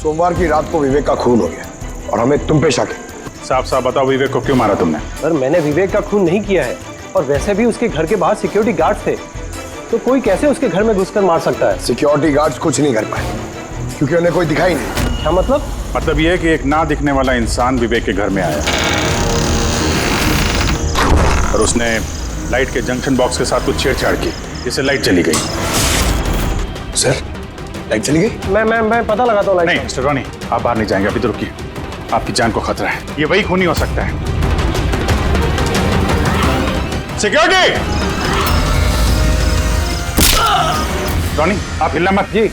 सोमवार की रात को विवेक का खून हो गया और हमें तुम पे शक है। साफ साफ बताओ, विवेक को क्यों मारा तुमने? सर मैंने विवेक का खून नहीं किया है, और वैसे भी उसके घर के बाहर सिक्योरिटी गार्ड थे, तो कोई कैसे उसके घर में घुसकर मार सकता है? सिक्योरिटी गार्ड्स कुछ नहीं कर पाए क्योंकि उन्हें कोई दिखाई नहीं। क्या मतलब? मतलब ये है कि एक ना दिखने वाला इंसान विवेक के घर में आया और उसने लाइट के जंक्शन बॉक्स के साथ कुछ छेड़छाड़ की, जिससे लाइट चली गई। सर लाइट चली गई? मैं पता लगाता हूँ। नहीं मिस्टर रॉनी, आप बाहर नहीं जाएंगे, अभी तो रुकिए, आपकी जान को खतरा है, ये वही खूनी हो सकता है। सिक्योरिटी! रॉनी आप हिलना मत। जी।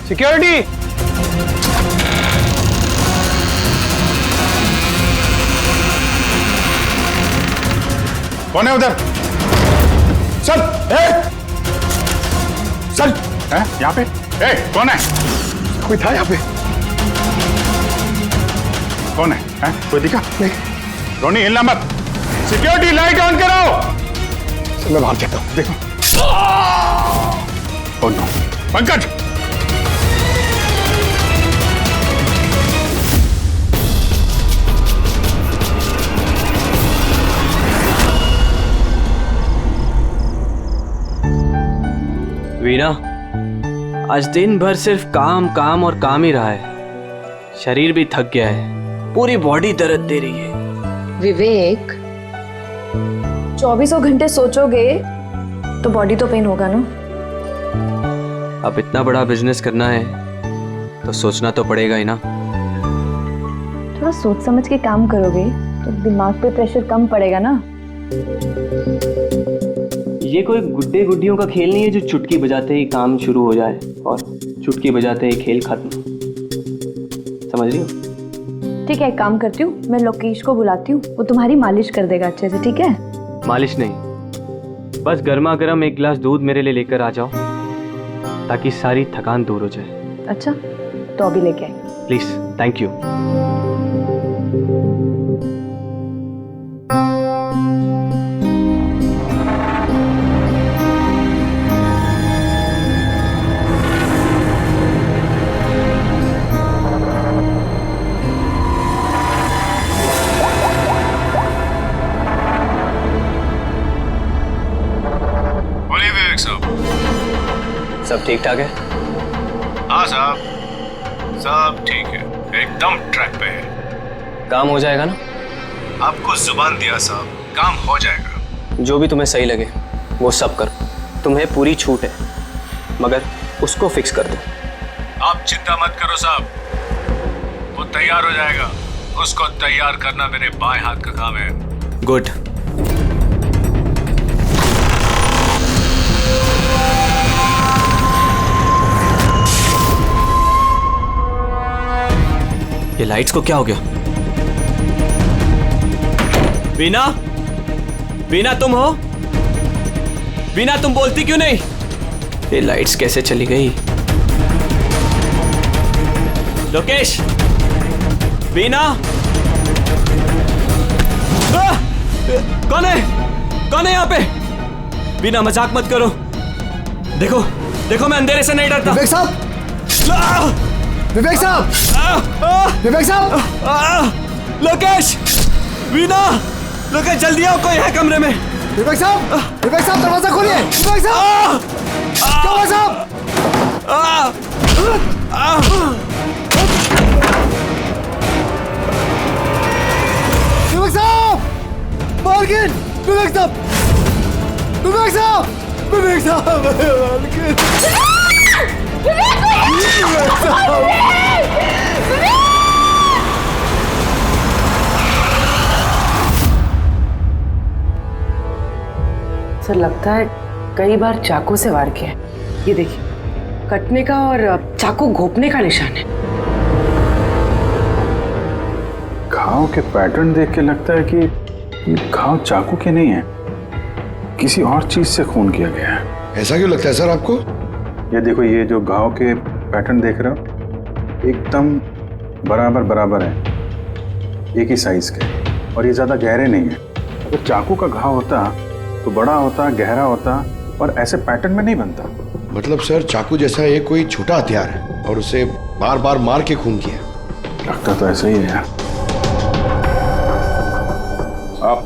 सिक्योरिटी! कौन है उधर? सर सर है यहाँ पे? कौन है? कोई था यहाँ पे? कौन है? कोई दिखा? नहीं। रॉनी हिलना मत। सिक्योरिटी लाइट ऑन कराओ। सर मैं बाहर जाता हूँ। देखो। Oh no, Pankaj! वीना, आज दिन भर सिर्फ काम काम और काम ही रहा है। शरीर भी थक गया है, पूरी बॉडी दर्द दे रही है। विवेक, 24 घंटे सोचोगे तो बॉडी तो पेन होगा ना। अब इतना बड़ा बिजनेस करना है तो सोचना तो पड़ेगा ही ना। थोड़ा सोच समझ के काम करोगे तो दिमाग पे प्रेशर कम पड़ेगा ना। ये कोई गुड्डे गुड्डियों का खेल नहीं है जो चुटकी बजाते ही काम शुरू हो जाए और चुटकी बजाते ही खेल खत्म। समझ रही हो? ठीक है, एक काम करती हूँ, मैं लोकेश को बुलाती हूँ, वो तुम्हारी मालिश कर देगा अच्छे से। ठीक है? मालिश नहीं, बस गर्मा गर्म एक गिलास दूध मेरे लिए लेकर आ जाओ ताकि सारी थकान दूर हो जाए। अच्छा, तो अभी लेके आई। Please, thank you. सब ठीक ठाक है? हाँ साहब, सब ठीक है, एकदम ट्रैक पे है। काम हो जाएगा ना? आपको जुबान दिया साहब, काम हो जाएगा। जो भी तुम्हें सही लगे वो सब करो, तुम्हें पूरी छूट है, मगर उसको फिक्स कर दो। आप चिंता मत करो साहब, वो तैयार हो जाएगा। उसको तैयार करना मेरे बाएं हाथ का काम है। गुड। ये लाइट्स को क्या हो गया? वीना, वीना तुम हो? वीना तुम बोलती क्यों नहीं? ये लाइट्स कैसे चली गई? लोकेश, वीना, कौन है? कौन है यहाँ पे? वीना मजाक मत करो। देखो देखो, मैं अंधेरे से नहीं डरता। विवेक साहब! विवेक साहब! विवेक साहब! लोकेश! वीना! लोकेश जल्दी आओ, कोई है कमरे में। विवेक साहब! विवेक साहब दरवाजा खोलिए! विवेक साहब! क्या हुआ साहब? विवेक साहब! मालकिन! विवेक साहब! विवेक साहब! विवेक साहब! मालकिन! विवेक साहब! सर लगता है कई बार चाकू से वार किया है। ये देखिए, कटने का और चाकू घोंपने का निशान है। घाव के पैटर्न देख के लगता है कि ये घाव चाकू के नहीं है, किसी और चीज से खून किया गया है। ऐसा क्यों लगता है सर आपको? ये देखो, ये जो घाव के पैटर्न देख रहे हो एकदम बराबर बराबर है, एक ही साइज के, और ये ज्यादा गहरे नहीं है। अगर चाकू का घाव होता तो बड़ा होता, गहरा होता, और ऐसे पैटर्न में नहीं बनता। मतलब सर चाकू जैसा ये कोई छोटा हथियार है और उसे बार बार मार के खून किया। लगता तो ऐसा ही है यार। आप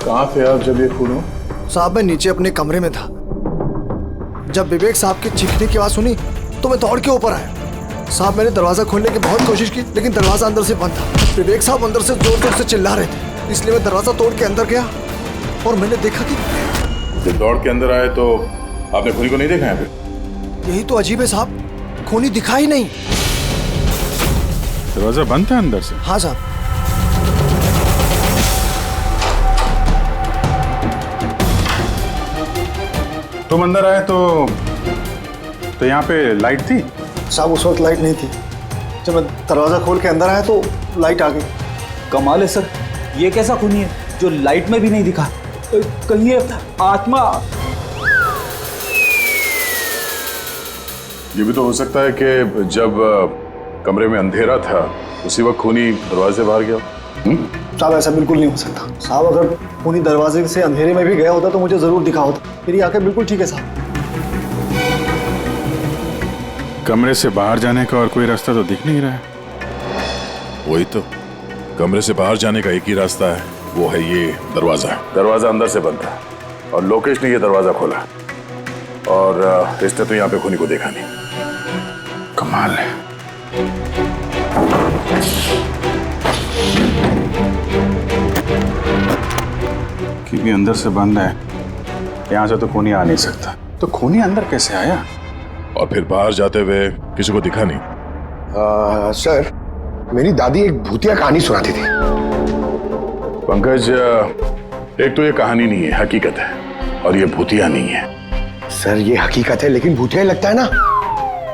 कहाँ थे आप जब ये खून हो? साहब मैं नीचे अपने कमरे में था। जब विवेक साहब की चीखने की आवाज सुनी तो मैं दौड़ के ऊपर आया। साहब मैंने दरवाजा खोलने की बहुत कोशिश की लेकिन दरवाजा अंदर से बंद था। विवेक साहब अंदर से जोर जोर से चिल्ला रहे थे, इसलिए मैं दरवाजा तोड़ के अंदर गया और मैंने देखा कि जब दौड़ के अंदर आए तो आपने खूनी को नहीं देखा यहाँ पे? यही तो अजीब है साहब, खूनी दिखा ही नहीं। दरवाजा बंद था अंदर से? हाँ साहब। तुम अंदर आए तो यहाँ पे लाइट थी? साहब उस वक्त लाइट नहीं थी। जब मैं दरवाजा खोल के अंदर आया तो लाइट आ गई। कमाल है सर, ये कैसा खूनी है जो लाइट में भी नहीं दिखा? कहीं ये आत्मा? ये भी तो हो सकता है कि जब कमरे में अंधेरा था उसी वक्त खूनी दरवाजे से बाहर गया। साहब ऐसा बिल्कुल नहीं हो सकता। साहब अगर खूनी दरवाजे से अंधेरे में भी गया होता तो मुझे जरूर दिखा होता। मेरी आंखें बिल्कुल ठीक है साहब। कमरे से बाहर जाने का और कोई रास्ता तो दिख नहीं रहा है। वही तो, कमरे से बाहर जाने का एक ही रास्ता है, वो है ये दरवाजा। दरवाजा अंदर से बंद था और लोकेश ने ये दरवाजा खोला और इसने तो यहाँ पे खूनी को देखा नहीं। कमाल है। क्योंकि अंदर से बंद है, यहाँ से तो खूनी आ नहीं सकता। तो खूनी अंदर कैसे आया? और फिर बाहर जाते हुए किसी को दिखा नहीं? सर मेरी दादी एक भूतिया कहानी सुनाती थी। पंकज, एक तो ये कहानी नहीं है, हकीकत है, और ये भूतिया नहीं है। सर ये हकीकत है लेकिन भूतिया ही लगता है ना।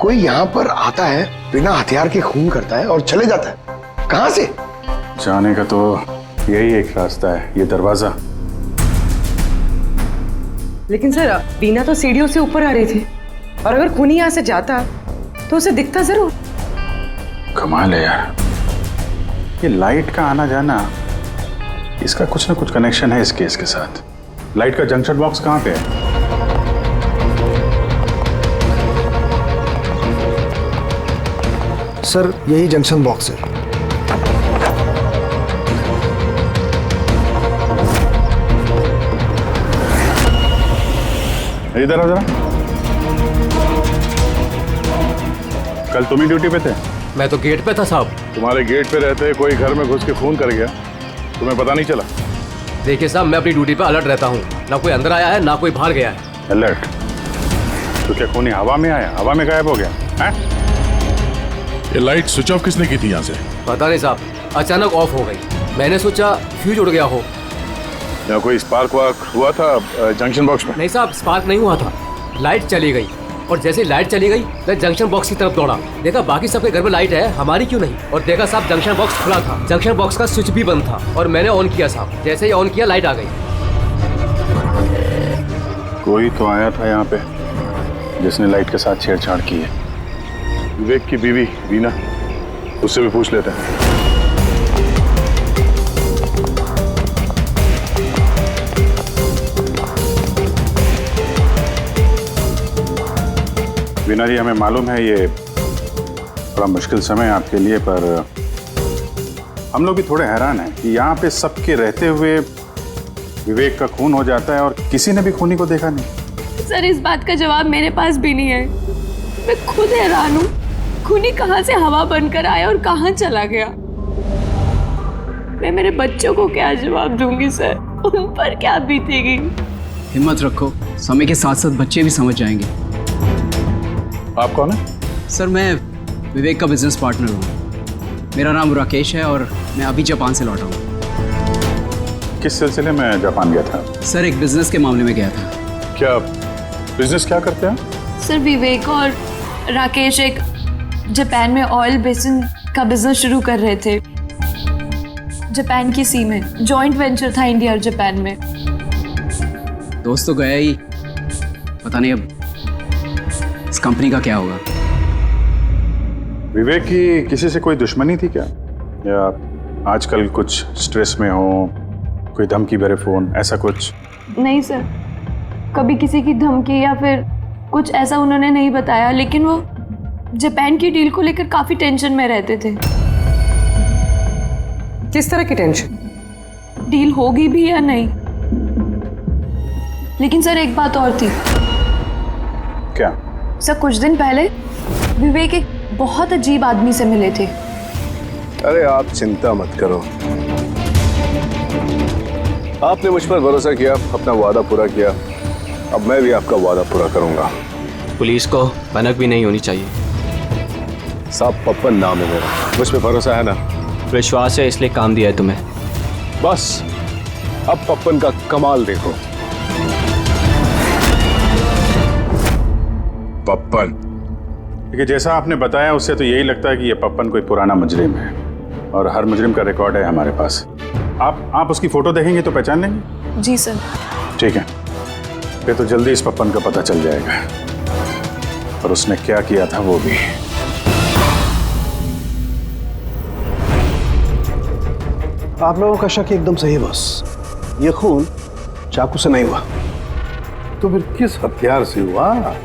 कोई यहाँ पर आता है, बिना हथियार के खून करता है और चले जाता है। कहाँ से? जाने का तो यही एक रास्ता है, ये दरवाजा। लेकिन सर बीना तो सीढ़ियों से ऊपर आ रही थी और अगर खूनी यहाँ से जाता तो उसे दिखता जरूर। कमाल है यार, ये लाइट का आना जाना, इसका कुछ ना कुछ कनेक्शन है इस केस के साथ। लाइट का जंक्शन बॉक्स कहाँ पे है? सर यही जंक्शन बॉक्स है। इधर आओ जरा। कल तुम ही ड्यूटी पे थे? मैं तो गेट पे था साहब। तुम्हारे गेट पे रहते कोई घर में घुस के खून कर गया, तुम्हें पता नहीं चला? देखिए साहब, मैं अपनी ड्यूटी पे अलर्ट रहता हूँ। ना कोई अंदर आया है ना कोई बाहर गया है। अलर्ट? तो क्या खूनी हवा में आया, हवा में गायब हो गया है? ये लाइट स्विच ऑफ किसने की थी यहाँ से? पता नहीं साहब, अचानक ऑफ हो गई। मैंने सोचा फ्यूज उड़ गया हो। यहाँ कोई स्पार्क वार्क हुआ था जंक्शन बॉक्स में? नहीं साहब, स्पार्क नहीं हुआ था। लाइट चली गई और जैसे ही लाइट चली गई मैं जंक्शन बॉक्स की तरफ दौड़ा। देखा बाकी सबके घर में लाइट है, हमारी क्यों नहीं? और देखा साहब जंक्शन बॉक्स खुला था। जंक्शन बॉक्स का स्विच भी बंद था और मैंने ऑन किया साहब। जैसे ही ऑन किया लाइट आ गई। कोई तो आया था यहाँ पे जिसने लाइट के साथ छेड़छाड़ की है। विवेक की बीवी वीना, उससे भी पूछ लेते हैं। वीना जी, हमें मालूम है ये थोड़ा मुश्किल समय है आपके लिए, पर हम लोग भी थोड़े हैरान हैं कि यहाँ पे सबके रहते हुए विवेक का खून हो जाता है और किसी ने भी खूनी को देखा नहीं। सर इस बात का जवाब मेरे पास भी नहीं है। मैं खुद हैरान हूँ, खूनी कहाँ से हवा बनकर आया और कहाँ चला गया। मैं मेरे बच्चों को क्या जवाब दूंगी सर, उन पर क्या बीतेगी। हिम्मत रखो, समय के साथ साथ बच्चे भी समझ जाएंगे। आप कौन है? सर मैं विवेक का बिजनेस पार्टनर हूँ। मेरा नाम राकेश है और मैं अभी जापान से लौटा हूँ। किस सिलसिले में जापान गया था? सर एक बिजनेस के मामले में गया था। क्या बिजनेस क्या करते हैं? सर विवेक और राकेश एक जापान में ऑयल बेसिन का बिजनेस शुरू कर रहे थे। जापान की सी में जॉइंट वेंचर था इंडिया और जापान में। दोस्त तो गया ही, पता नहीं अब इस कंपनी का क्या होगा। विवेक की किसी से कोई दुश्मनी थी क्या, या आजकल कुछ स्ट्रेस में हो, कोई धमकी भरे फोन, ऐसा कुछ? नहीं सर, कभी किसी की धमकी या फिर कुछ ऐसा उन्होंने नहीं बताया, लेकिन वो जापान की डील को लेकर काफी टेंशन में रहते थे। किस तरह की टेंशन? डील होगी भी या नहीं। लेकिन सर एक बात और थी। क्या? सर कुछ दिन पहले विवेक एक बहुत अजीब आदमी से मिले थे। अरे आप चिंता मत करो, आपने मुझ पर भरोसा किया, अपना वादा पूरा किया, अब मैं भी आपका वादा पूरा करूंगा। पुलिस को भनक भी नहीं होनी चाहिए। साहब पप्पन नाम है मेरा, मुझ पे भरोसा है ना? विश्वास है इसलिए काम दिया है तुम्हें। बस अब पप्पन का कमाल देखो। पप्पन? देखिए, जैसा आपने बताया उससे तो यही लगता है कि ये पप्पन कोई पुराना मुजरिम है और हर मुजरिम का रिकॉर्ड है हमारे पास। आप उसकी फोटो देखेंगे तो पहचान लेंगे? जी सर। ठीक है, फिर तो जल्दी इस पप्पन का पता चल जाएगा और उसने क्या किया था वो भी। आप लोगों का शक एकदम सही है बॉस, ये खून चाकू से नहीं हुआ। तो फिर किस हथियार से हुआ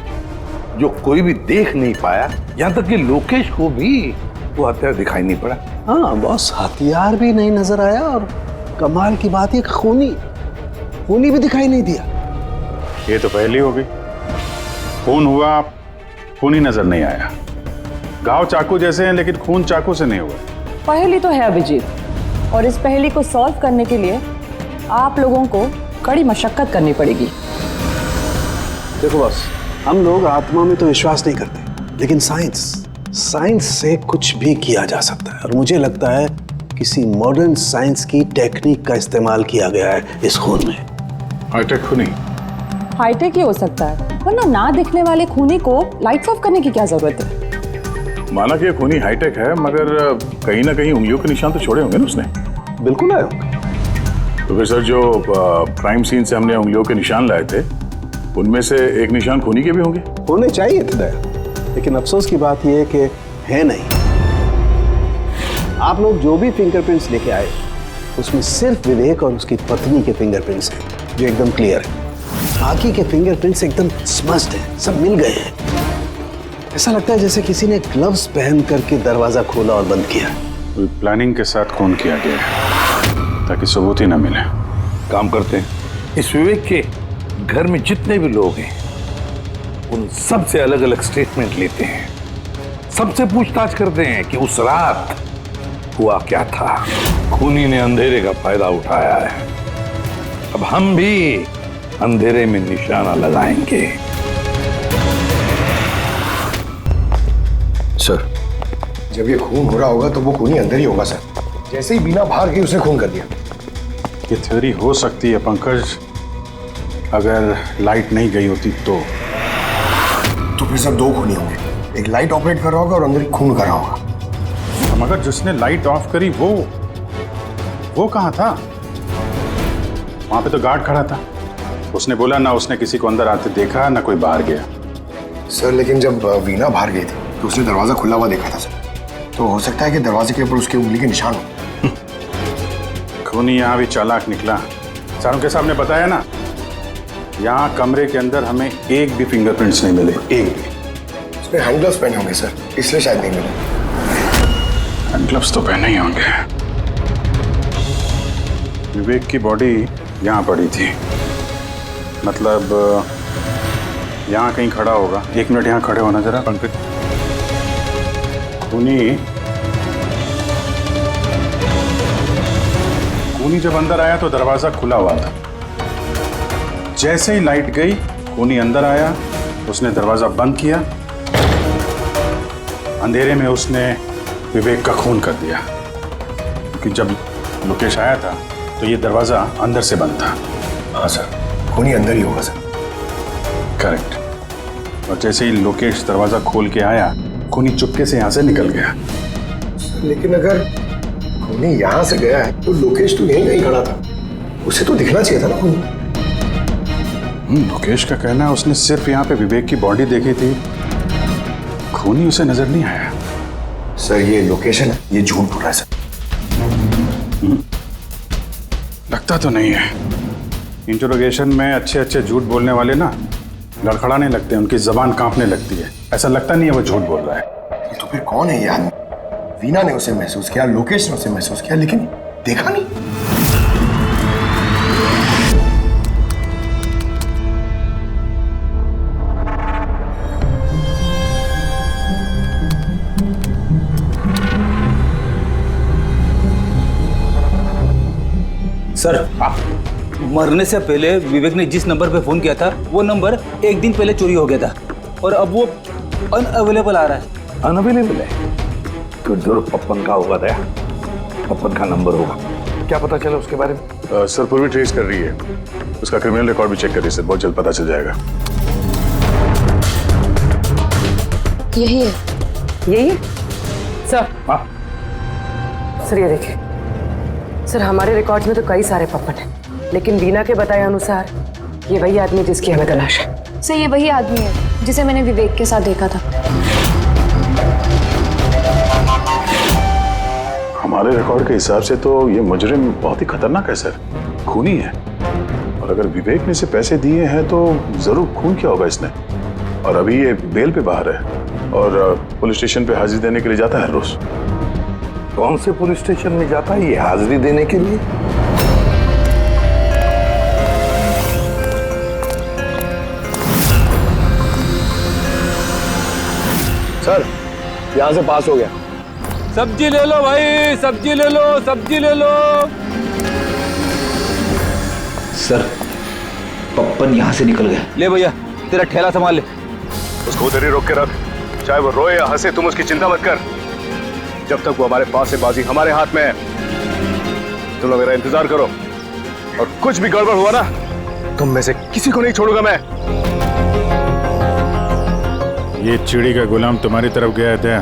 जो कोई भी देख नहीं पाया, यहाँ तक कि लोकेश को भी वो हथियार दिखाई नहीं पड़ा? हाँ बॉस, हथियार भी नहीं नजर आया और कमाल की बात है खूनी भी दिखाई नहीं दिया। ये तो पहली हो गई। खून हुआ, खून ही नजर नहीं आया। घाव चाकू जैसे हैं लेकिन खून चाकू से नहीं हुआ। पहेली तो है अभिजीत, और इस पहेली को सॉल्व करने के लिए आप लोगों को कड़ी मशक्कत करनी पड़ेगी। देखो बॉस, हम लोग आत्मा में तो विश्वास नहीं करते, लेकिन साइंस से कुछ भी किया जा सकता है और मुझे लगता है किसी मॉडर्न साइंस की टेक्निक का इस्तेमाल किया गया है इस खून में। हाईटेक खूनी? हाईटेक ही हो सकता है, वरना ना दिखने वाले खूनी को लाइट्स ऑफ करने की क्या जरूरत है? माना कि ये खूनी हाईटेक है, मगर कहीं ना कहीं उंगलियों के निशान तो छोड़े होंगे ना उसने? बिल्कुल आए होंगे। तो फिर सर, जो क्राइम सीन से हमने उंगलियों के निशान लाए थे उनमें से एक निशान खूनी के भी होंगे। होने चाहिए थे दया, लेकिन अफसोस की बात यह है कि है नहीं। आप लोग जो भी फिंगरप्रिंट्स लेके आए उसमें सिर्फ विवेक और उसकी पत्नी के फिंगरप्रिंट्स हैं जो एकदम क्लियर है। बाकी के फिंगरप्रिंट्स एकदम स्मस्ट हैं, सब मिल गए हैं। ऐसा लगता है जैसे किसी ने ग्लव्स पहन करके दरवाजा खोला और बंद किया। प्लानिंग के साथ खून किया गया है ताकि सबूत ही ना मिले। काम करते हैं, इस विवेक के घर में जितने भी लोग हैं उन सब से अलग अलग स्टेटमेंट लेते हैं, सबसे पूछताछ करते हैं कि उस रात हुआ क्या था। खूनी ने अंधेरे का फायदा उठाया है, अब हम भी अंधेरे में निशाना लगाएंगे। सर, जब ये खून हो रहा होगा तो वो खूनी अंदर ही होगा सर। जैसे ही बीना बाहर गई उसने खून कर दिया। ये थ्योरी हो सकती है पंकज, अगर लाइट नहीं गई होती तो फिर सब दो खूनी होंगे, एक लाइट ऑपरेट कर रहा होगा और अंदर खून कर रहा होगा। मगर जिसने लाइट ऑफ करी वो कहाँ था? वहां पे तो गार्ड खड़ा था, उसने बोला ना उसने किसी को अंदर आते देखा ना कोई बाहर गया। सर लेकिन जब वीना बाहर गई थी तो उसने दरवाजा खुला हुआ देखा था सर, तो हो सकता है कि दरवाजे के ऊपर उसकी उंगली के निशान हो। खूनी यहाँ भी चालाक निकला। चाणक्य साहब ने बताया ना, यहाँ कमरे के अंदर हमें एक भी फिंगरप्रिंट्स नहीं मिले, एक भी। उसने हैंड ग्लव्स पहने होंगे सर, इसलिए शायद नहीं मिले। हैंड ग्लव्स तो पहने ही होंगे। विवेक की बॉडी यहाँ पड़ी थी, मतलब यहाँ कहीं खड़ा होगा। 1 मिनट यहाँ खड़े होना जरा पंकज। खूनी जब अंदर आया तो दरवाजा खुला हुआ था। जैसे ही लाइट गई खूनी अंदर आया, उसने दरवाजा बंद किया, अंधेरे में उसने विवेक का खून कर दिया। क्योंकि जब लोकेश आया था तो ये दरवाजा अंदर से बंद था। हाँ सर, खूनी अंदर ही होगा सर। करेक्ट। और जैसे ही लोकेश दरवाजा खोल के आया, खूनी चुपके से यहाँ से निकल गया। लेकिन अगर खूनी यहाँ से गया है तो लोकेश तो यहीं कहीं खड़ा था, उसे तो दिखना चाहिए था ना खूनी। लोकेश का कहना है उसने सिर्फ यहाँ पे विवेक की बॉडी देखी थी, खूनी उसे नजर नहीं आया। सर ये लोकेशन है, ये झूठ बोल रहा है सर। लगता तो नहीं है। इंटरोगेशन में अच्छे अच्छे झूठ बोलने वाले ना लड़खड़ाने लगते हैं, उनकी जबान कांपने लगती है। ऐसा लगता नहीं है वो झूठ बोल रहा है। तो फिर कौन है ये आदमी? वीना ने उसे महसूस किया, लोकेश ने उसे महसूस किया, लेकिन देखा नहीं। सर, मरने से पहले विवेक ने जिस नंबर पे फोन किया था वो नंबर एक दिन पहले चोरी हो गया था और अब वो अनअवेलेबल आ रहा है। अनअवेलेबल है? तो जरूर पप्पन का होगा दया, पप्पन का नंबर होगा। क्या पता चला उसके बारे में? सर पूरी ट्रेस कर रही है, उसका क्रिमिनल रिकॉर्ड भी चेक करिए सर, बहुत जल्द पता चल जाएगा। यही है। यही है सर? सर ये देखिए सर, हमारे रिकॉर्ड्स में तो कई सारे पप्पन हैं, लेकिन वीना के बताए अनुसार ये वही आदमी जिसकी हमें तलाश है। सर ये वही आदमी है जिसे मैंने विवेक के साथ देखा था। हमारे रिकॉर्ड के हिसाब से तो ये मुजरिम बहुत ही खतरनाक है सर, खूनी है। और अगर विवेक ने इसे पैसे दिए हैं तो जरूर खून किया होगा इसने। और अभी ये बेल पे बाहर है और पुलिस स्टेशन पे हाजिरी देने के लिए जाता है रोज। कौन से पुलिस स्टेशन में जाता है ये हाजिरी देने के लिए? सर यहां से पास हो गया। सब्जी ले लो भाई, सब्जी ले लो, सब्जी ले लो। सर पप्पन यहां से निकल गया। ले भैया तेरा ठेला संभाल ले। उसको उधर ही रोक के रख, चाहे वो रोए या हंसे तुम उसकी चिंता मत कर। जब तक वो हमारे पास है बाजी हमारे हाथ में है। तुम लोग मेरा इंतजार करो और कुछ भी गड़बड़ हुआ ना तुम में से किसी को नहीं छोड़ूंगा मैं। ये चिड़ी का गुलाम तुम्हारी तरफ गया था,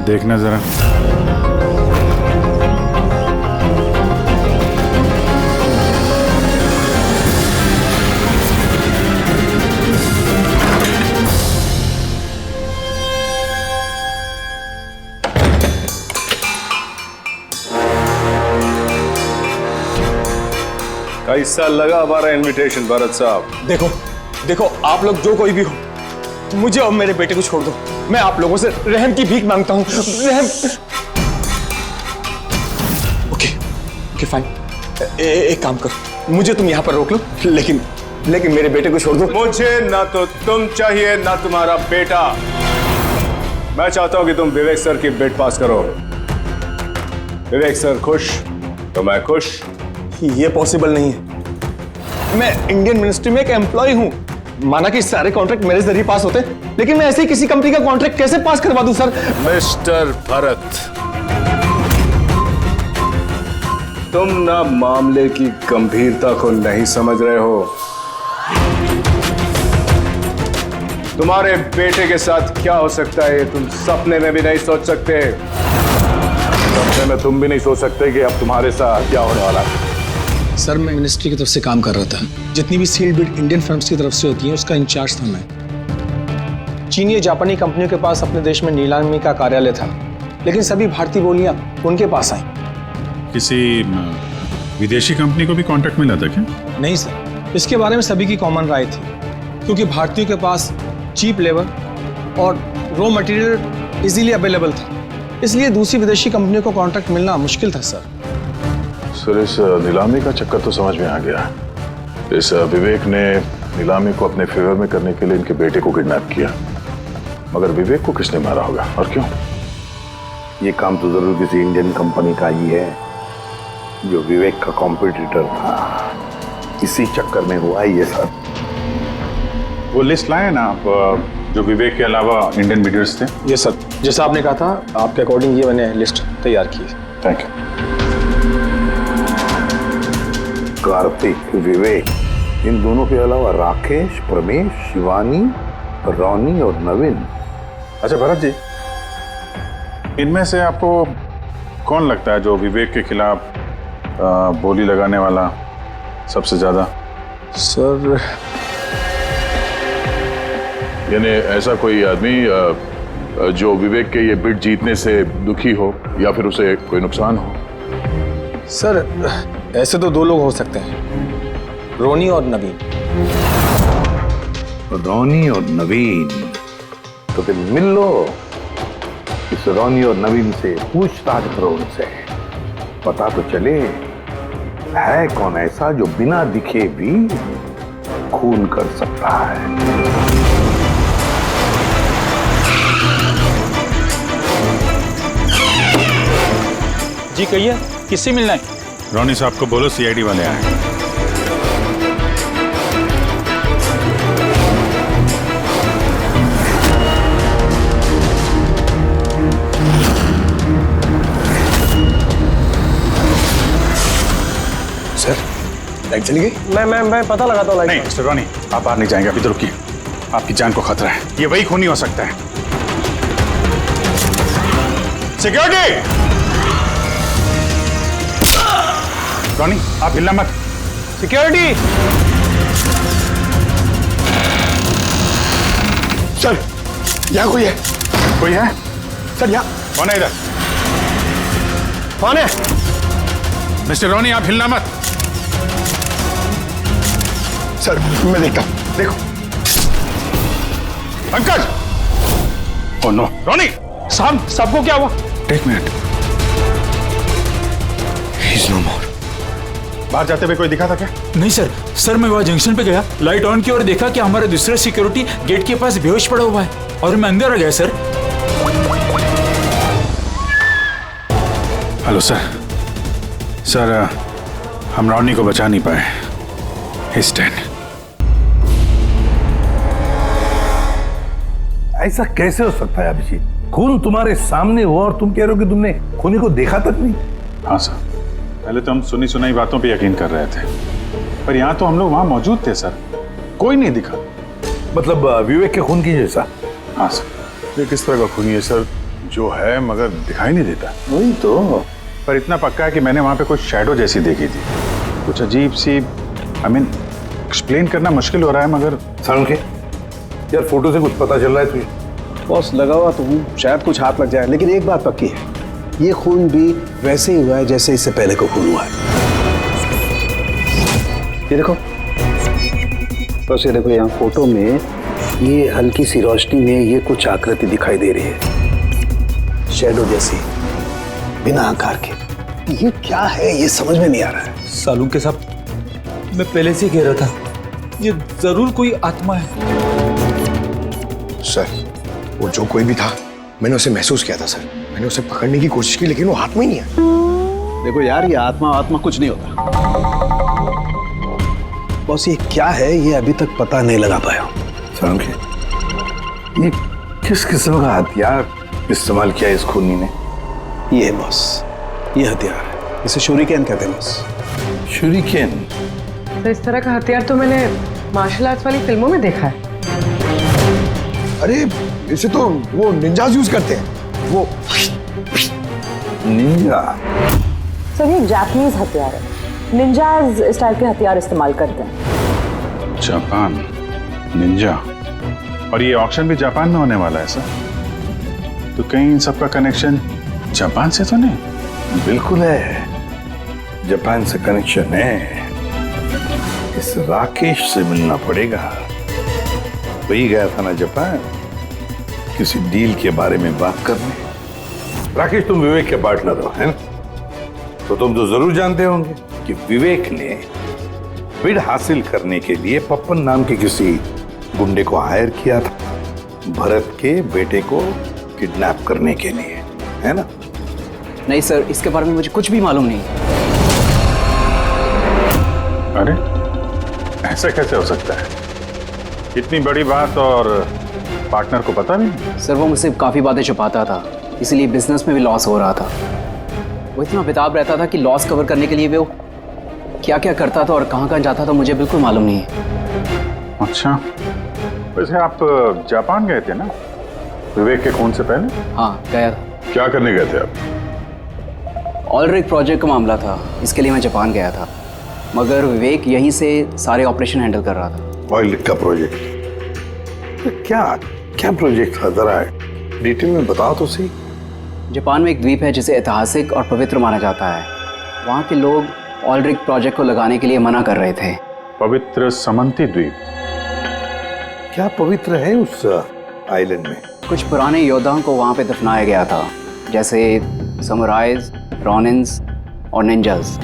देखना जरा। कैसा लगा हमारा इनविटेशन भरत साहब? देखो देखो, आप लोग जो कोई भी हो, मुझे और मेरे बेटे को छोड़ दो। मैं आप लोगों से रहम की भीख मांगता हूँ। रहम। ओके फाइन, एक काम करो, मुझे तुम यहाँ पर रोक लो, लेकिन मेरे बेटे को छोड़ दो। मुझे ना तो तुम चाहिए ना तुम्हारा बेटा। मैं चाहता हूं कि तुम विवेक सर की बिड पास करो। विवेक सर खुश तो मैं खुश। ये पॉसिबल नहीं है। मैं इंडियन मिनिस्ट्री में एक एम्प्लॉय हूँ। माना कि सारे कॉन्ट्रैक्ट मेरे जरिए पास होते, लेकिन मैं ऐसे ही किसी कंपनी का कॉन्ट्रैक्ट कैसे पास करवा दूं सर? मिस्टर भरत, तुम ना मामले की गंभीरता को नहीं समझ रहे हो। तुम्हारे बेटे के साथ क्या हो सकता है तुम सपने में भी नहीं सोच सकते। सपने में तुम भी नहीं सोच सकते कि अब तुम्हारे साथ क्या होने वाला है। सर मैं मिनिस्ट्री की तरफ से काम कर रहा था। जितनी भी सील्ड बिड इंडियन फर्म्स की तरफ से होती हैं उसका इंचार्ज था मैं। चीनी या जापानी कंपनियों के पास अपने देश में नीलामी का कार्यालय था, लेकिन सभी भारतीय बोलियां उनके पास आई। किसी विदेशी कंपनी को भी कॉन्ट्रैक्ट मिला था क्या? नहीं सर, इसके बारे में सभी की कॉमन राय थी, क्योंकि भारतीयों के पास चीप लेबर और रॉ मटेरियल इजीली अवेलेबल था, इसलिए दूसरी विदेशी कंपनियों को कॉन्ट्रैक्ट मिलना मुश्किल था सर। सर इस नीलामी का चक्कर तो समझ में आ गया। इस विवेक ने नीलामी को अपने फेवर में करने के लिए इनके बेटे को किडनैप किया, मगर विवेक को किसने मारा होगा और क्यों? ये काम तो जरूर किसी इंडियन कंपनी का ही है जो विवेक का कॉम्पिटिटर था। इसी चक्कर में हुआ ये सर। वो लिस्ट लाए ना आप, जो विवेक के अलावा इंडियन बिडर्स थे? ये सर, जैसा आपने कहा था आपके अकॉर्डिंग ये मैंने लिस्ट तैयार की है। Thank you. कार्तिक, विवेक, इन दोनों के अलावा राकेश, प्रमेश, शिवानी, रोनी और नवीन। अच्छा भरत जी, इनमें से आपको कौन लगता है जो विवेक के खिलाफ बोली लगाने वाला सबसे ज्यादा? सर यानी ऐसा कोई आदमी जो विवेक के ये बिड जीतने से दुखी हो या फिर उसे कोई नुकसान हो? सर ऐसे तो दो लोग हो सकते हैं, रोनी और नवीन। रोनी और नवीन, तो फिर मिल लो। इस रोनी और नवीन से पूछताछ करो, उनसे पता तो चले है कौन ऐसा जो बिना दिखे भी खून कर सकता है। जी कहिए, किससे मिलना है? रोनी साहब को बोलो सीआईडी वाले आए। सर लाइट चली गई? मैं पता लगाता हूँ। नहीं मिस्टर रोनी, आप बाहर नहीं जाएंगे, अभी तो रुकिए। आपकी जान को खतरा है, ये वही खूनी हो सकता है। सिक्योरिटी! रोनी आप हिलना मत। सिक्योरिटी! सर यहाँ कोई है? कोई है? सर यहाँ कौन है इधर? कौन है? मिस्टर रोनी आप हिलना मत। सर मैं देखता हूँ, देखो। पंकज! ओह नो, रोनी! साहब, सबको क्या हुआ? एक मिनट। He's no more. बाहर जाते हुए कोई दिखा था क्या? नहीं सर मैं वहाँ जंक्शन पे गया, लाइट ऑन की और देखा कि हमारा दूसरा सिक्योरिटी गेट के पास बेहोश पड़ा हुआ है और मैं अंदर आ गया सर। हेलो सर, हम रोनी को बचा नहीं पाए। He's dead. ऐसा कैसे हो सकता है अभिजीत? खून तुम्हारे सामने हुआ और तुम कह रहे हो कि तुमने खूनी को देखा तक नहीं? हाँ सर, पहले तो हम सुनी सुनाई बातों पे यकीन कर रहे थे, पर यहाँ तो हम लोग वहाँ मौजूद थे सर, कोई नहीं दिखा। मतलब विवेक के खून की जैसा? हाँ सर। ये किस तरह का खूनी है सर, जो है मगर दिखाई नहीं देता? वही तो। पर इतना पक्का है कि मैंने वहाँ पे कुछ शैडो जैसी देखी थी, कुछ अजीब सी। एक्सप्लेन करना मुश्किल हो रहा है मगर। सालुंखे, यार फोटो से कुछ पता चल रहा है तुझे? बॉस लगा हुआ तो हूँ, शायद कुछ हाथ लग जाए, लेकिन एक बात पक्की है, ये खून भी वैसे ही हुआ है जैसे इससे पहले को खून हुआ है। ये देखो, बस ये देखो, यहाँ फोटो में ये हल्की सी रोशनी में ये कुछ आकृति दिखाई दे रही है, शैडो जैसी, बिना आकार के। ये क्या है ये समझ में नहीं आ रहा है। सालुंखे साहब, मैं पहले से कह रहा था, ये जरूर कोई आत्मा है। सर वो जो कोई भी था, मैंने उसे महसूस किया था सर। मैंने उसे पकड़ने की कोशिश की लेकिन वो हाथ में ही नहीं है। देखो यार, ये आत्मा कुछ नहीं होता। बॉस ये क्या है ये अभी तक पता नहीं लगा पाया। सालुंखे, ये किस किस्म का हथियार इस्तेमाल किया इस खूनी ने? ये बॉस, ये हथियार है, इसे शूरिकेन कहते हैं बॉस। शूरिकेन? तो इस तरह का हथियार तो मैंने मार्शल आर्ट्स वाली फिल्मों में देखा है। अरे इसे तो वो निंजाज यूज करते हैं, वो निंजा। सर ये जापानीज हथियार है, निंजाज स्टाइल के हथियार इस्तेमाल करते हैं। जापान निंजा, और ये ऑक्शन भी जापान में होने वाला है सर, तो कहीं इन सबका कनेक्शन जापान से तो नहीं? बिल्कुल है, जापान से कनेक्शन है। इस राकेश से मिलना पड़ेगा। वही गया था ना जापान, किसी डील के बारे में बात करने। राकेश, तुम विवेक के पार्टनर हो, है ना? तो तुम तो जरूर जानते होंगे कि विवेक ने बिड हासिल करने के लिए पप्पन नाम के किसी गुंडे को हायर किया था, भरत के बेटे को किडनैप करने के लिए, है ना? नहीं सर, इसके बारे में मुझे कुछ भी मालूम नहीं। अरे ऐसा कैसे हो सकता है? इतनी बड़ी बात और पार्टनर को पता भी नहीं? सर वो मुझसे काफ़ी बातें छुपाता था, इसलिए बिजनेस में भी लॉस हो रहा था। वो इतना बेताब रहता था कि लॉस कवर करने के लिए वो क्या क्या करता था और कहाँ जाता था मुझे बिल्कुल मालूम नहीं है। अच्छा, वैसे आप जापान गए थे ना विवेक के खून से पहले? हाँ गया था। क्या करने गए थे आप? ऑलरेडी प्रोजेक्ट का मामला था, इसके लिए मैं जापान गया था, मगर विवेक यहीं से सारे ऑपरेशन हैंडल कर रहा था। ऑयल का प्रोजेक्ट? क्या क्या प्रोजेक्ट था, जरा डिटेल में बताओ तो सही। जापान में एक द्वीप है जिसे ऐतिहासिक और पवित्र माना जाता है। वहाँ के लोग ऑलरिक प्रोजेक्ट को लगाने के लिए मना कर रहे थे। पवित्र समंती द्वीप? क्या पवित्र है उस आइलैंड में? कुछ पुराने योद्धाओं को वहाँ पे दफनाया गया था, जैसे समुराइज, रॉनिन्स और निंजास।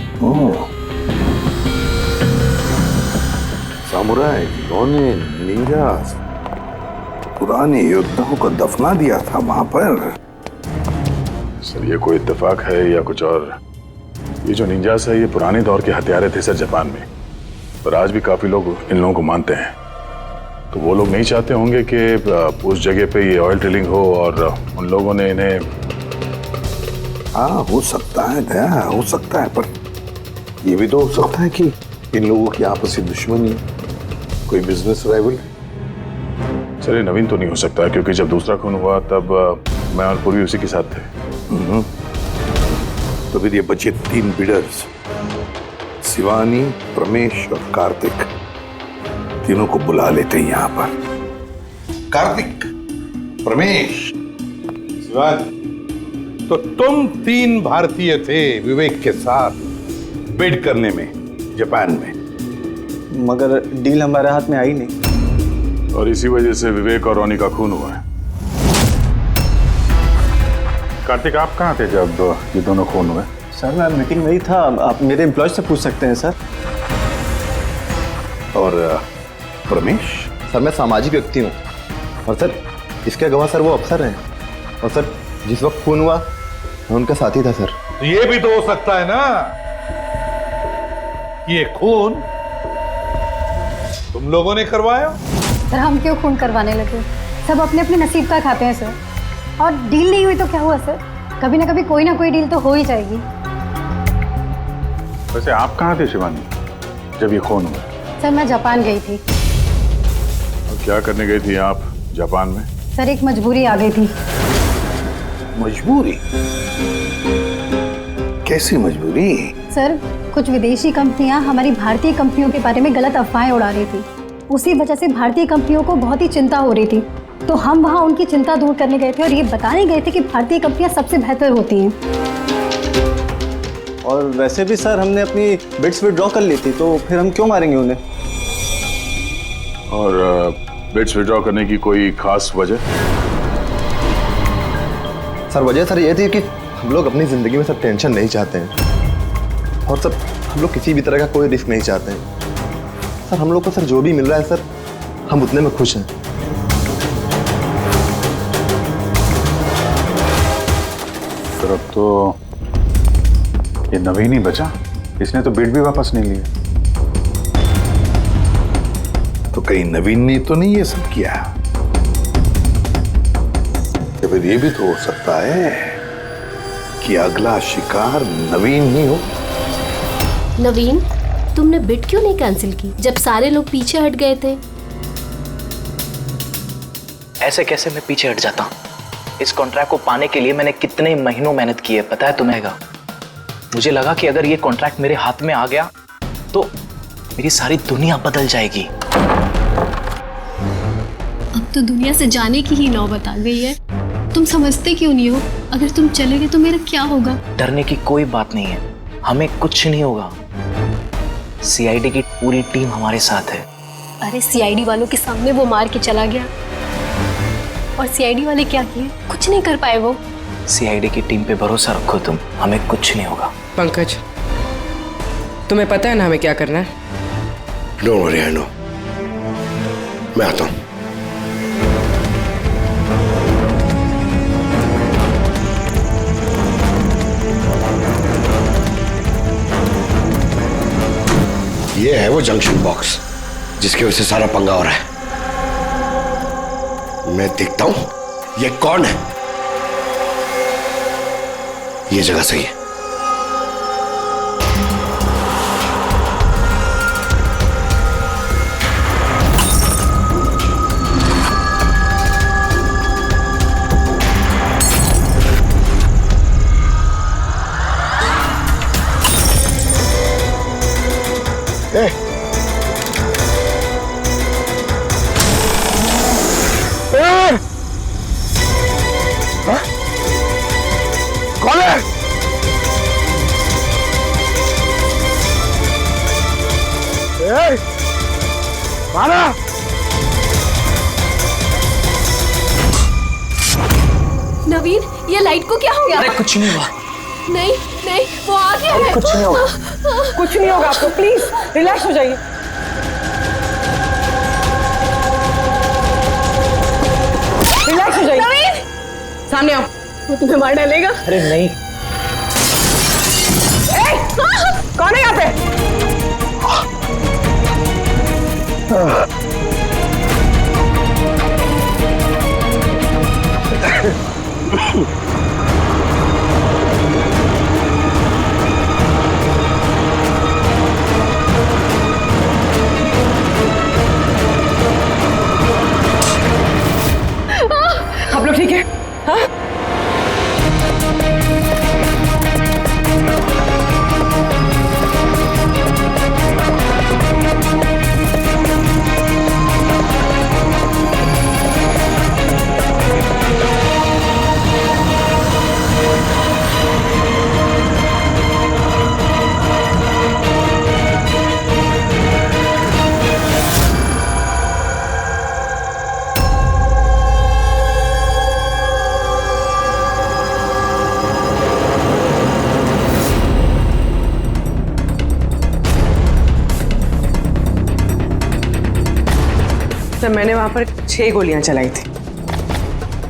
सामुराई, रोनिन, निंजास, पुराने योद्धाओं को दफना दिया था वहां पर। सर ये कोई इत्तेफाक है या कुछ और? ये जो निंजास है ये पुराने दौर के हथियारे थे सर जापान में, और आज भी काफी लोग इन लोगों को मानते हैं। तो वो लोग नहीं चाहते होंगे कि उस जगह पे ये ऑयल ड्रिलिंग हो और उन लोगों ने इन्हें। हाँ हो सकता है दया, हो सकता है, पर ये भी तो हो सकता है कि इन लोगों की आपसी दुश्मनी है, कोई बिजनेस राइवल। सर ये नवीन तो नहीं हो सकता, क्योंकि जब दूसरा खून हुआ तब मैं और पूर्वी उसी के साथ थे। तो फिर ये बचे 3 बिडर्स, शिवानी, प्रमेश और कार्तिक, तीनों को बुला लेते हैं यहाँ पर। कार्तिक, प्रमेश, शिवानी, तो तुम 3 भारतीय थे विवेक के साथ बिड करने में जापान में, मगर डील हमारे हाथ में आई नहीं, और इसी वजह से विवेक और रोनी का खून हुआ है। कार्तिक आप कहाँ थे जब ये दोनों खून हुए? सर मैं मीटिंग में ही था, आप मेरे एम्प्लॉय से पूछ सकते हैं सर। और प्रमेश? सर मैं सामाजिक व्यक्ति हूँ, और सर इसके गवाह सर वो अफसर हैं, और सर जिस वक्त खून हुआ मैं उनका साथी था सर। तो ये भी तो हो सकता है ना कि ये खून तुम लोगों ने करवाया? सर हम क्यों खून करवाने लगे, सब अपने अपने नसीब का खाते हैं सर, और डील नहीं हुई तो क्या हुआ सर, कभी ना कभी कोई ना कोई डील तो हो ही जाएगी। वैसे आप कहाँ थे शिवानी जब ये खून हुआ? सर मैं जापान गई थी। और क्या करने गई थी आप जापान में? सर एक मजबूरी आ गई थी। मजबूरी? कैसी मजबूरी? सर कुछ विदेशी कंपनियां हमारी भारतीय कंपनियों के बारे में गलत अफवाहें उड़ा रही थी, उसी वजह से भारतीय कंपनियों को बहुत ही चिंता हो रही थी, तो हम वहां उनकी चिंता दूर करने गए थे और ये बताने गए थे कि भारतीय कंपनियां सबसे बेहतर होती हैं। और वैसे भी सर हमने अपनी बिड्स विड्रॉ कर ली थी, तो फिर हम क्यों मारेंगे उन्हें? और बिड्स विड्रॉ करने की कोई खास वजह? सर वजह सर ये थी कि हम लोग अपनी ज़िंदगी में सर टेंशन नहीं चाहते हैं, और सर हम लोग किसी भी तरह का कोई रिस्क नहीं चाहते हैं। सर हम लोग को सर जो भी मिल रहा है सर हम उतने में खुश हैं। सर अब तो ये नवीन ही बचा, इसने तो बिड भी वापस नहीं लिया। तो कहीं नवीन ने तो नहीं ये सब किया? या फिर ये भी तो हो सकता है कि अगला शिकार नवीन ही हो? नवीन, तुमने बिड क्यों नहीं कैंसिल की जब सारे लोग पीछे हट गए थे? ऐसे कैसे मैं पीछे हट जाता? इस कॉन्ट्रैक्ट को पाने के लिए मैंने कितने महीनों मेहनत की है पता है तुम्हें? मुझे लगा कि अगर ये कॉन्ट्रैक्ट मेरे हाथ में आ गया तो मेरी सारी दुनिया बदल जाएगी। अब तो दुनिया से जाने की ही नौबत आ गई है। तुम समझते क्यों नहीं हो? अगर तुम चले गए तो मेरा क्या होगा? डरने की कोई बात नहीं है, हमें कुछ नहीं होगा। सीआईडी की पूरी टीम हमारे साथ है। अरे सीआईडी वालों के सामने वो मार के चला गया, और सीआईडी वाले क्या किए? कुछ नहीं कर पाए वो। सीआईडी की टीम पे भरोसा रखो तुम, हमें कुछ नहीं होगा। पंकज तुम्हें पता है ना हमें क्या करना है? Don't worry, I know. मैं आता हूं। ये है वो जंक्शन बॉक्स जिसकी वजह से सारा पंगा हो रहा है। मैं देखता हूं ये कौन है। ये जगह सही है। कौन है? मारा! नवीन, ये लाइट को क्या हो गया? अरे कुछ नहीं हुआ। नहीं नहीं, वो आ गया है। कुछ नहीं होगा, कुछ नहीं होगा आपको, प्लीज रिलैक्स हो जाइए। रिलैक्स हो जाइए। नवीन, सामने आओ। वो तुम्हें मार डालेगा। अरे नहीं। कौन है यहाँ पे? आप लोग ठीक है? हाँ? सर मैंने वहां पर 6 गोलियां चलाई थी,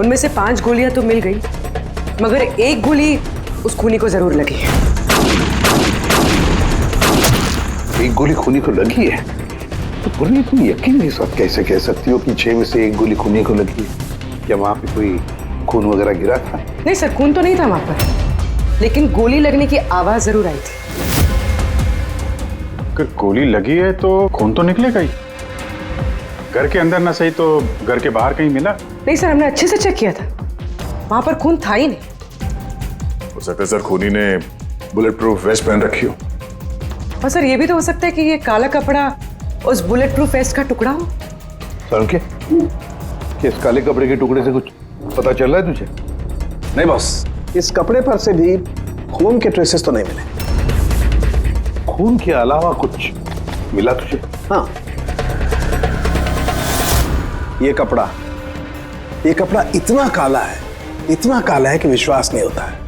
उनमें से 5 गोलियां तो मिल गई, मगर एक गोली उस खूनी को जरूर लगी है। एक गोली खूनी को लगी है तो पूरी तुम यकीन नहीं साथ कैसे कह सकती हो कि 6 में से एक गोली खूनी को लगी है? क्या वहां पे कोई खून वगैरह गिरा था? नहीं सर, खून तो नहीं था वहां पर, लेकिन गोली लगने की आवाज जरूर आई थी। अगर गोली लगी है तो खून तो निकलेगा ही। घर के अंदर ना सही तो घर के बाहर कहीं मिला? नहीं सर, हमने अच्छे से चेक किया था, वहां पर खून था ही नहीं। हो सकता है सर खूनी ने बुलेट प्रूफ वेस्ट पहन रखी हो। और सर ये भी तो हो सकता है कि ये काला कपड़ा उस बुलेट प्रूफ वेस्ट का टुकड़ा हो। सर के इस काले कपड़े के टुकड़े से कुछ पता चल रहा है तुझे? नहीं बॉस, इस कपड़े पर से भी खून के ट्रेसेस तो नहीं मिले। खून के अलावा कुछ मिला तुझे? हाँ, ये कपड़ा इतना काला है कि विश्वास नहीं होता है।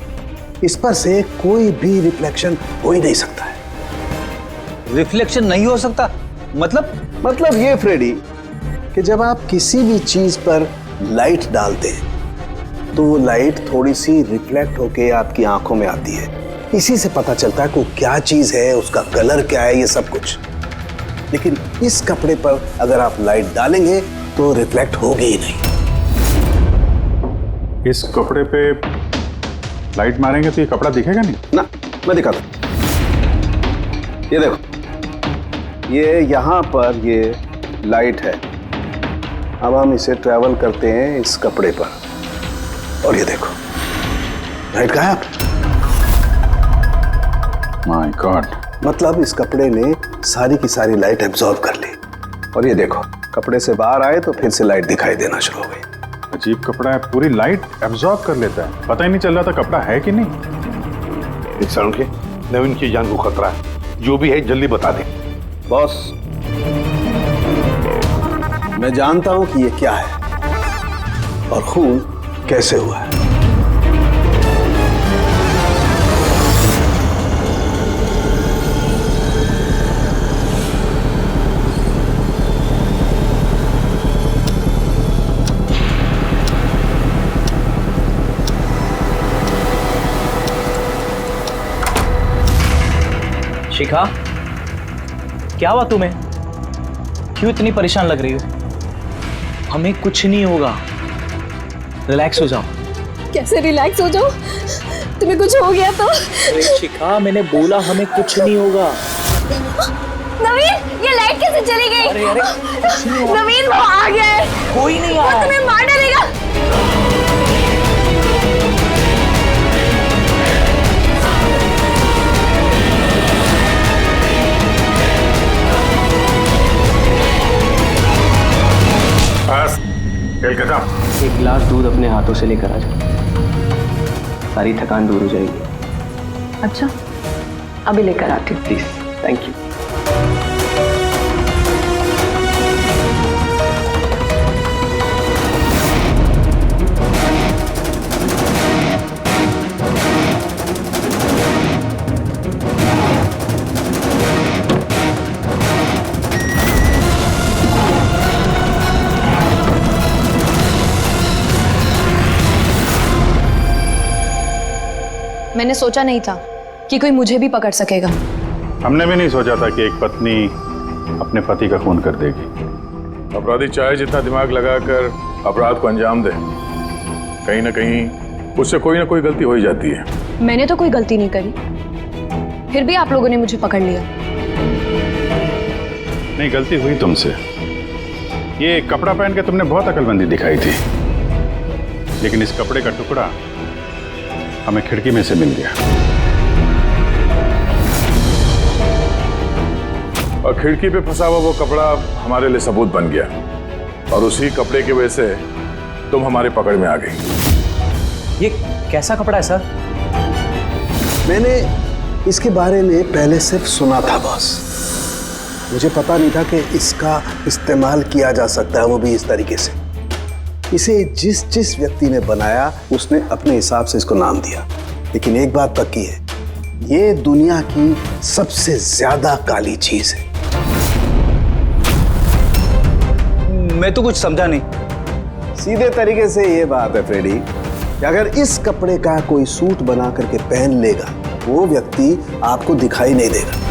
इस पर से कोई भी रिफ्लेक्शन हो ही नहीं सकता है। रिफ्लेक्शन नहीं हो सकता? मतलब ये फ्रेडी कि जब आप किसी भी चीज पर लाइट डालते हैं तो वो लाइट थोड़ी सी रिफ्लेक्ट होके आपकी आंखों में आती है। इसी से पता चलता है कि वो क्या चीज है, उसका कलर क्या है, ये सब कुछ। लेकिन इस कपड़े पर अगर आप लाइट डालेंगे तो रिफ्लेक्ट होगी ही नहीं। इस कपड़े पे लाइट मारेंगे तो ये कपड़ा दिखेगा नहीं ना। मैं दिखाता हूं, ये देखो, ये यहां पर ये लाइट है। अब हम इसे ट्रैवल करते हैं इस कपड़े पर और ये देखो लाइट गायब। माय गॉड, मतलब इस कपड़े ने सारी की सारी लाइट एब्जॉर्ब कर ली। और ये देखो, कपड़े से बाहर आए तो फिर से लाइट दिखाई देना शुरू हो गई। अजीब कपड़ा है, पूरी लाइट एब्जॉर्ब कर लेता है। पता ही नहीं चल रहा था कपड़ा है कि नहीं। इंसान के नवीन की जान को खतरा है, जो भी है जल्दी बता दे। बॉस, मैं जानता हूं कि ये क्या है और खून कैसे हुआ है। शिखा, क्या हुआ तुम्हें? क्यों इतनी परेशान लग रही हो? हमें कुछ नहीं होगा, रिलैक्स हो जाओ। कैसे रिलैक्स हो जाओ? तुम्हें कुछ हो गया तो? शिखा, मैंने बोला हमें कुछ नहीं होगा। नवीन, ये लाइट कैसे चली गई? अरे अरे, नवीन वो आ गया है। कोई नहीं वो आया। तुम्हें मार डालेगा। एक गिलास दूध अपने हाथों से लेकर आ जाओ, सारी थकान दूर हो जाएगी। अच्छा, अभी लेकर आती हूँ। Please, thank you. मैंने सोचा नहीं था कि कोई मुझे भी पकड़ सकेगा। हमने भी नहीं सोचा था कि एक पत्नी अपने पति का खून कर देगी। अपराधी चाहे जितना दिमाग लगाकर अपराध को अंजाम दे, कहीं ना कहीं उससे कोई ना कोई गलती हो ही जाती है। मैंने तो कोई गलती नहीं करी, फिर भी आप लोगों ने मुझे पकड़ लिया। नहीं, गलती हुई तुमसे। ये कपड़ा पहन के तुमने बहुत अकलमंदी दिखाई थी, लेकिन इस कपड़े का टुकड़ा हमें खिड़की में से मिल गया और खिड़की पे फंसा हुआ वो कपड़ा हमारे लिए सबूत बन गया और उसी कपड़े की वजह से तुम हमारे पकड़ में आ गई। ये कैसा कपड़ा है सर? मैंने इसके बारे में पहले सिर्फ सुना था बॉस। मुझे पता नहीं था कि इसका इस्तेमाल किया जा सकता है, वो भी इस तरीके से। इसे जिस व्यक्ति ने बनाया उसने अपने हिसाब से इसको नाम दिया, लेकिन एक बात पक्की है, ये दुनिया की सबसे ज्यादा काली चीज है। मैं तो कुछ समझा नहीं। सीधे तरीके से ये बात है फ्रेडी कि अगर इस कपड़े का कोई सूट बना करके पहन लेगा, वो व्यक्ति आपको दिखाई नहीं देगा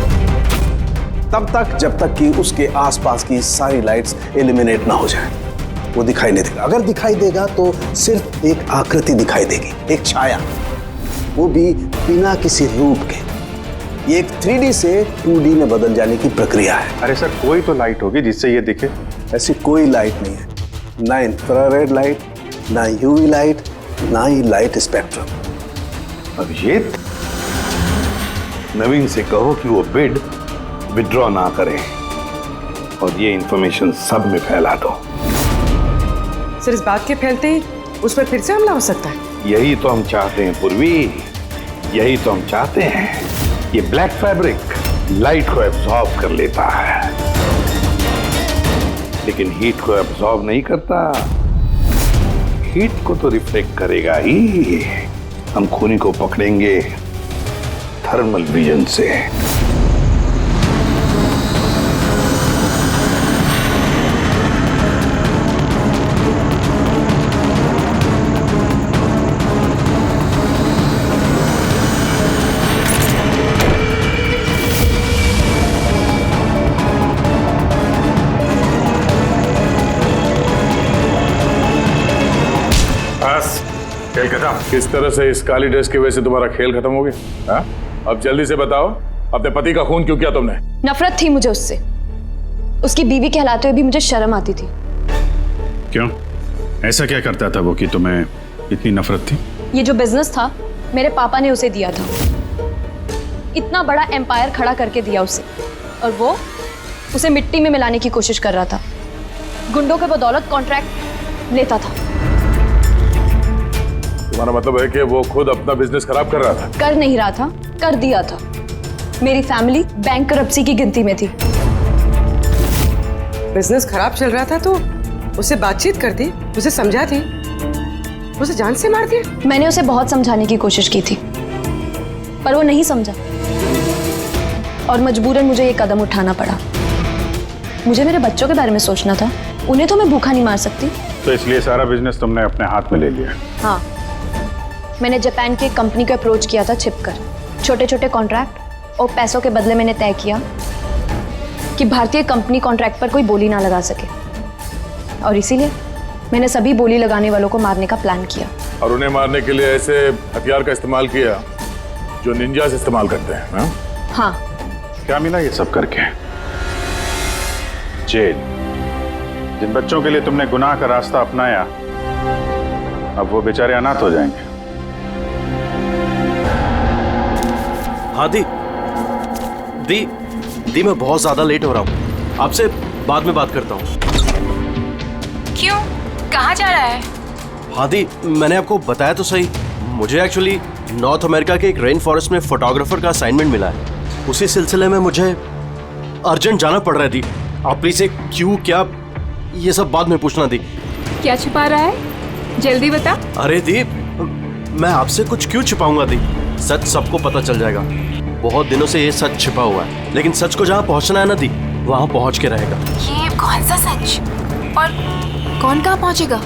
तब तक जब तक कि उसके आसपास की सारी लाइट्स एलिमिनेट ना हो जाए। वो दिखाई नहीं देगा। अगर दिखाई देगा तो सिर्फ एक आकृति दिखाई देगी, एक छाया, वो भी बिना किसी रूप के। ये एक 3D से 2D में बदल जाने की प्रक्रिया है। अरे सर, कोई तो लाइट होगी जिससे ये दिखे। ऐसी कोई लाइट नहीं है, ना इंफ्रारेड लाइट, ना यूवी लाइट, ना ही लाइट स्पेक्ट्रम। अब ये नवीन से कहो कि वो बिड विड्रॉ ना करे और ये इंफॉर्मेशन सब में फैला दो। सर, इस बात के फैलते ही उस पर फिर से हमला हो सकता है। यही तो हम चाहते हैं पूर्वी, यही तो हम चाहते हैं। ये ब्लैक फैब्रिक लाइट को एब्जॉर्ब कर लेता है, लेकिन हीट को एब्जॉर्ब नहीं करता। हीट को तो रिफ्लेक्ट करेगा ही। हम खूनी को पकड़ेंगे थर्मल विजन से। खेल खत्म। किस तरह से इस काली ड्रेस की वजह से तुम्हारा खेल खत्म हो गया? हाँ? अब जल्दी से बताओ, अपने पति का खून क्यों किया तुमने? नफरत थी मुझे उससे। उसकी बीवी कहलाते हुए भी मुझे शर्म आती थी। क्यों? ऐसा क्या करता था वो कि तुम्हें इतनी नफरत थी? ये जो बिजनेस था मेरे पापा ने उसे दिया था। इतना बड़ा एम्पायर खड़ा करके दिया उसे, और वो उसे मिट्टी में मिलाने की कोशिश कर रहा था। गुंडों के बदौलत कॉन्ट्रैक्ट लेता था। तुम्हारा मतलब है कि वो खुद अपना बिजनेस खराब कर रहा था? कर नहीं रहा था, कर दिया था। मेरी फैमिली बैंकरप्सी की गिनती में थी। बिजनेस खराब चल रहा था तो उससे बातचीत कर दी, उसे समझा दी, उसे जान से मार दिया। मैंने उसे बहुत समझाने की कोशिश की थी, पर वो नहीं समझा और मजबूरन मुझे ये कदम उठाना पड़ा। मुझे मेरे बच्चों के बारे में सोचना था, उन्हें तो मैं भूखा नहीं मार सकती। तो इसलिए सारा बिजनेस तुमने अपने हाथ में ले लिया? हाँ, मैंने जापान की एक कंपनी को अप्रोच किया था छिपकर। छोटे छोटे कॉन्ट्रैक्ट और पैसों के बदले मैंने तय किया कि भारतीय कंपनी कॉन्ट्रैक्ट पर कोई बोली ना लगा सके, और इसीलिए मैंने सभी बोली लगाने वालों को मारने का प्लान किया। और उन्हें मारने के लिए ऐसे हथियार का इस्तेमाल किया जो निंजास इस्तेमाल करते हैं? हाँ? हाँ। क्या मिला ये सब करके? जेल। जिन बच्चों के लिए तुमने गुनाह का रास्ता अपनाया, अब वो बेचारे अनाथ हो जाएंगे। हाँ दी, मैं बहुत ज्यादा लेट हो रहा हूँ, आपसे बाद में बात करता हूँ। क्यों? कहाँ जा रहा है? हाँ दी, मैंने आपको बताया तो सही, मुझे एक्चुअली नॉर्थ अमेरिका के एक रेन फॉरेस्ट में फोटोग्राफर का असाइनमेंट मिला है। उसी सिलसिले में मुझे अर्जेंट जाना पड़ रहा है दी। आप प्लीज एक क्यों क्या ये सब बाद में पूछना दी। क्या छिपा रहा है? जल्दी बता। अरे दी, मैं आपसे कुछ क्यों छिपाऊंगा दी, सच सबको पता चल जाएगा। बहुत दिनों से ये सच छिपा हुआ है, लेकिन सच को जहाँ पहुँचना है ना दी, वहाँ पहुँच के रहेगा। ये कौन सा सच? और कौन कहाँ पहुँचेगा?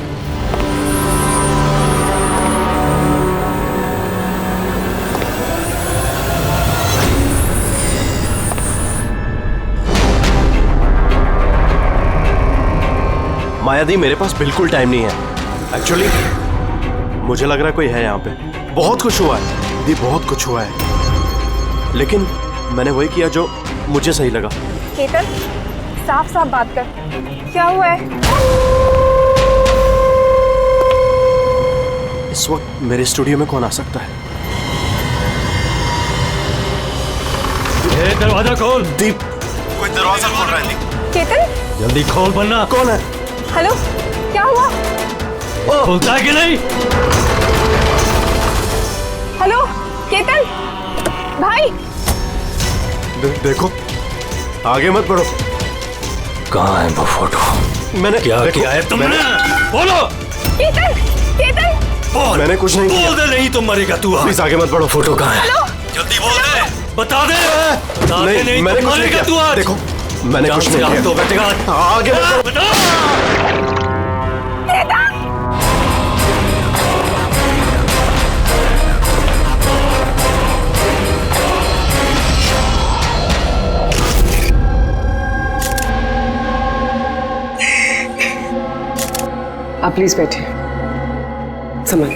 मायादी मेरे पास बिल्कुल टाइम नहीं है। एक्चुअली मुझे लग रहा है कोई है यहाँ पे। बहुत कुछ हुआ है दी, बहुत कुछ हुआ है, लेकिन मैंने वही किया जो मुझे सही लगा। केतन, साफ साफ बात कर, क्या हुआ है? इस वक्त मेरे स्टूडियो में कौन आ सकता है? दरवाजा खोल। दीप, कोई दरवाजा खोल रहा है। दीप, केतन जल्दी खोल वरना। कौन है? हेलो, क्या हुआ? खुलता है कि नहीं? हेलो केतन भाई। देखो, आगे मत बढ़ो। कहाँ है वो फोटो? मैंने क्या किया है तुमने? बोलो। केतन, केतन बोल। मैंने कुछ नहीं किया। बोल दे, नहीं तो मरेगा तू। प्लीज आगे मत बढ़ो। फोटो कहाँ है? जल्दी बोल दे, बता दे। बता दे, नहीं मैंने तो कुछ नहीं मरेगा किया। तू आज। देखो, मैंने कुछ नहीं किया। तो बैठेगा। आगे मत बढ़ो। आप प्लीज बैठिए। समझ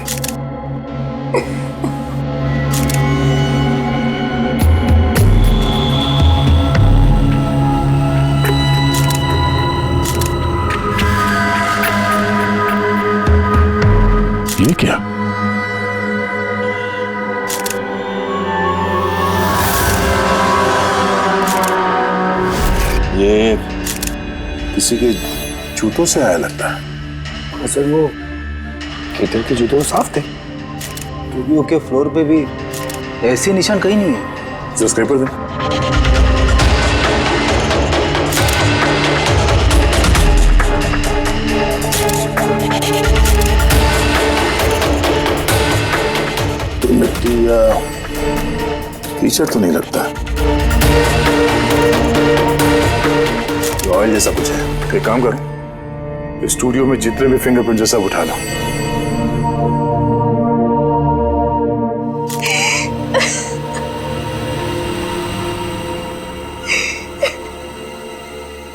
ये क्या? ये किसी के जूतों से आया लगता है। सर वो केतन के जूते तो साफ थे। स्टूडियो के फ्लोर पे भी ऐसे निशान कहीं नहीं है। जो स्क्रेपर दे। तो मिट्टी या कीचड़ तो नहीं लगता। ऑयल जैसा कुछ है। एक काम करो, स्टूडियो में जितने भी फिंगरप्रिंट जैसा उठा लो।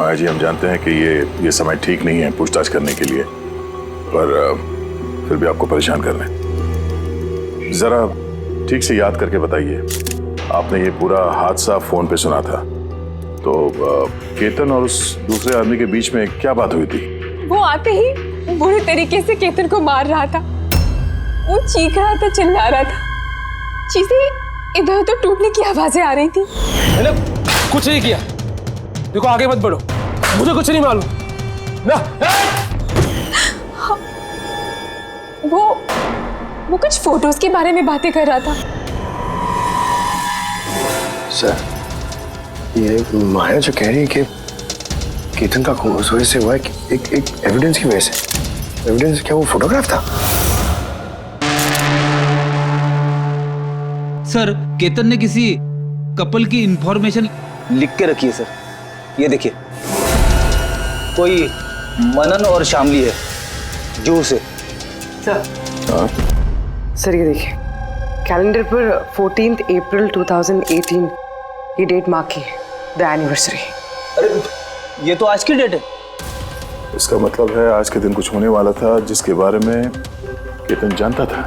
माया जी, हम जानते हैं कि ये समय ठीक नहीं है पूछताछ करने के लिए, पर फिर भी आपको परेशान कर रहे हैं। जरा ठीक से याद करके बताइए, आपने ये पूरा हादसा फोन पे सुना था, तो केतन और उस दूसरे आदमी के बीच में क्या बात हुई थी? वो आते ही बुरे तरीके से केतन को मार रहा था। वो चीख रहा था, चिल्ला रहा था, चीजें इधर उधर टूटने की आवाजें आ रही थी। मैंने कुछ नहीं किया। देखो, आगे मत बढ़ो, मुझे कुछ नहीं मालूम ना। हाँ, वो कुछ फोटोज के बारे में बातें कर रहा था। सर, ये माया जो कह रही है कि केतन का खून उस वजह से हुआ है, एक एविडेंस की वजह से। एविडेंस क्या? वो फोटोग्राफ था? सर, केतन ने किसी कपल की इंफॉर्मेशन लिख के रखी है सर। ये देखिए, कोई मनन और शामली है, जू से। सर ये देखिए, कैलेंडर पर 14 अप्रैल 2018 ये डेट मार्क की है, द एनिवर्सरी। अरे ये तो आज की डेट है। इसका मतलब है आज के दिन कुछ होने वाला था जिसके बारे में केतन जानता था।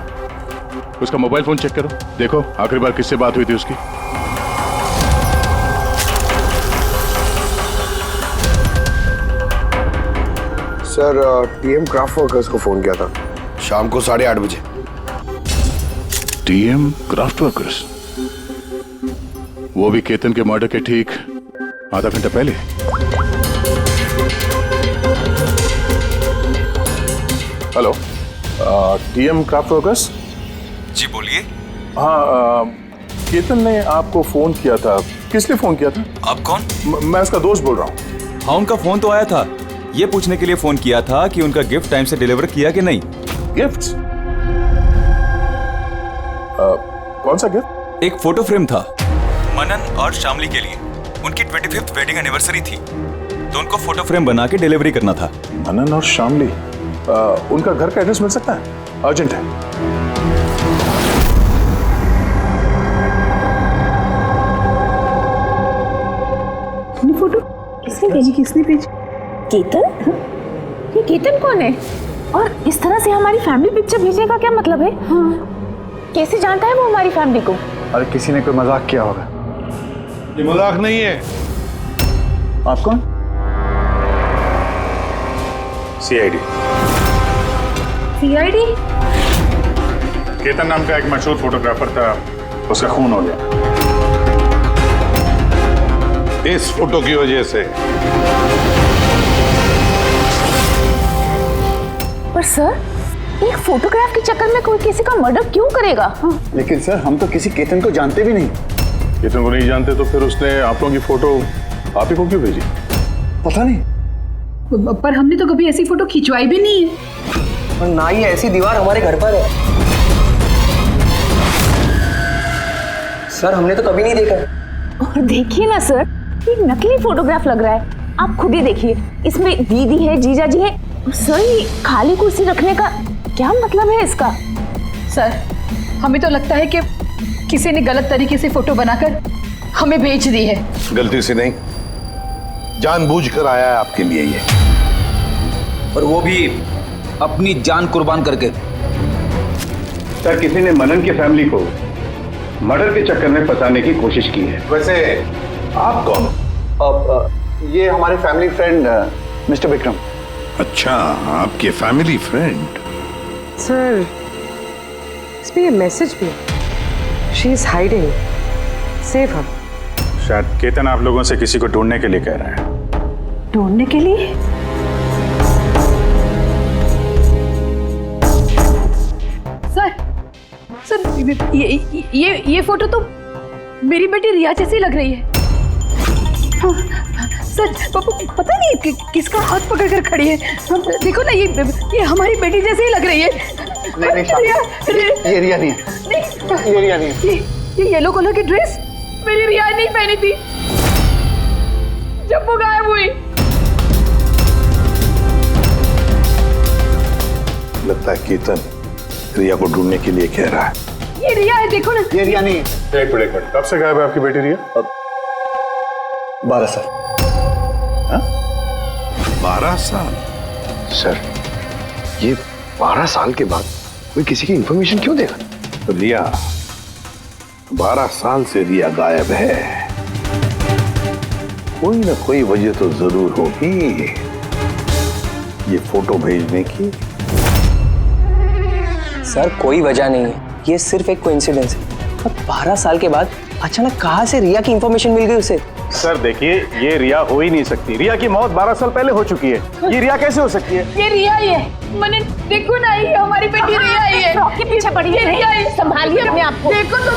उसका मोबाइल फोन चेक करो, देखो आखिरी बार किससे बात हुई थी उसकी। सर, टीएम क्राफ्ट वर्कर्स को फोन किया था शाम को 8:30 बजे। TM craft workers? वो भी केतन के मर्डर के ठीक आधा घंटा पहले। Hello, TM craft workers? जी बोलिए। हाँ, केतन ने आपको फोन किया था। किस लिए फोन किया था? आप कौन? मैं उसका दोस्त बोल रहा हूँ। हाँ, उनका फोन तो आया था। ये पूछने के लिए फोन किया था कि उनका गिफ्ट टाइम से डिलीवर किया कि नहीं। गिफ्ट? कौन सा गिफ्ट? एक फोटो फ्रेम था मनन और शामली के लिए। उनकी 25th वेडिंग एनिवर्सरी थी, तो उनको फोटो फ्रेम बना के डिलीवरी करना था। मनन और शामली, उनका घर का एड्रेस मिल सकता है? अर्जेंट है। फोटो किसने भेजी? किसने भेजी? केतन? ये केतन कौन है? और इस तरह से हमारी फैमिली पिक्चर भेजने का क्या मतलब है? कैसे जानता है वो हमारी फैमिली को? अरे किसी ने कोई मजाक किया होगा। ये मजाक नहीं है। आप कौन? सीआईडी। सीआईडी? केतन नाम का एक मशहूर फोटोग्राफर था, उसका खून हो गया इस फोटो की वजह से। पर सर, एक फोटोग्राफ के चक्कर में कोई किसी का मर्डर क्यों करेगा? लेकिन सर हम तो किसी केतन को जानते भी नहीं। केतन को नहीं जानते तो फिर उसने आप लोगों की फोटो आप ही को क्यों भेजी? पता नहीं। पर हमने तो कभी ऐसी फोटो खिंचवाई भी नहीं है। और ना ही ऐसी दीवार हमारे घर पर है। सर हमने तो कभी नहीं देखा। और देखिए ना सर, ये नकली फोटोग्राफ लग रहा है। आप खुद ही देखिए, इसमें दीदी है, जीजा जी है। सर ये खाली कुर्सी रखने का क्या मतलब है इसका? सर हमें तो लगता है कि किसी ने गलत तरीके से फोटो बनाकर हमें भेज दी है। गलती से नहीं, जानबूझकर आया है आपके लिए ये। और वो भी अपनी जान कुर्बान करके। सर किसी ने मनन की फैमिली को मर्डर के चक्कर में फंसाने की कोशिश की है। वैसे आप कौन? ये हमारे फैमिली फ्रेंड मिस्टर विक्रम। अच्छा, आपके फैमिली फ्रेंड। सर इसमें ये मैसेज भी है, she is hiding, save her. शायद केतन आप लोगों से किसी को ढूंढने के लिए कह रहा है। ढूंढने के लिए? सर ये फोटो तो मेरी बेटी रिया जैसी लग रही है। सर पता नहीं किसका हाथ पकड़ कर खड़ी है। देखो ना, ये हमारी बेटी जैसी ही लग रही है। नहीं, ये रिया नहीं है। ये रिया नहीं है। ये येलो कलर की ड्रेस मेरी रिया नहीं पहनी थी जब वो गायब हुई। लगता है केतन रिया को ढूंढने के लिए कह रहा है। ये रिया है, देखो ना। ये रिया नहीं है। एक मिनट, कब से गायब है आपकी बेटी रिया? 12 साल। 12 साल? सर ये 12 साल के बाद कोई किसी की इंफॉर्मेशन क्यों देगा? रिया 12 साल से रिया गायब है। कोई ना कोई वजह तो जरूर होगी ये फोटो भेजने की। सर कोई वजह नहीं है, ये सिर्फ एक कोइंसिडेंस है। और 12 साल के बाद अचानक कहाँ से रिया की इंफॉर्मेशन मिल गई उसे? सर देखिए, ये रिया हो ही नहीं सकती। रिया की मौत 12 साल पहले हो चुकी है। ये रिया कैसे हो सकती है? ये रिया ही है। मैंने देखो ना, ये हमारी बेटी रिया ही है। के पीछे पड़ी है रिया ही। संभालिए अपने आप को। देखो तुम।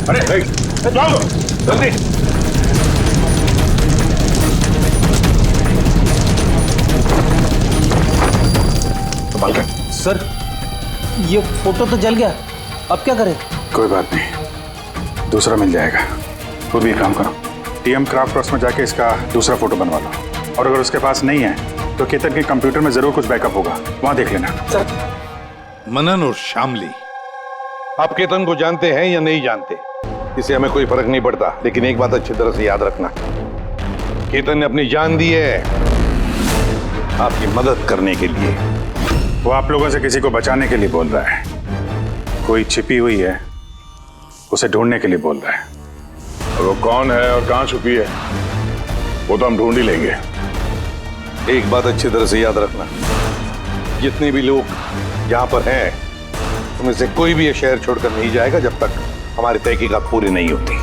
अरे जाओ जल्दी। सर ये फोटो तो जल गया, अब क्या करें? कोई बात नहीं, दूसरा मिल जाएगा। खुद भी काम करो, टीएम क्राफ्ट वर्क्स में जाके इसका दूसरा फोटो बनवा लो। और अगर उसके पास नहीं है तो केतन के कंप्यूटर में जरूर कुछ बैकअप होगा, वहां देख लेना। सर मनन और शामली, आप केतन को जानते हैं या नहीं जानते, इससे हमें कोई फर्क नहीं पड़ता। लेकिन एक बात अच्छी तरह से याद रखना, केतन ने अपनी जान दी है आपकी मदद करने के लिए। वो आप लोगों से किसी को बचाने के लिए बोल रहा है। कोई छिपी हुई है, उसे ढूंढने के लिए बोल रहा है। और वो कौन है और कहां छुपी है वो तो हम ढूंढ ही लेंगे। एक बात अच्छी तरह से याद रखना, जितने भी लोग यहाँ पर हैं उनमें से कोई भी ये शहर छोड़कर नहीं जाएगा जब तक हमारी तहकीकात पूरी नहीं होती।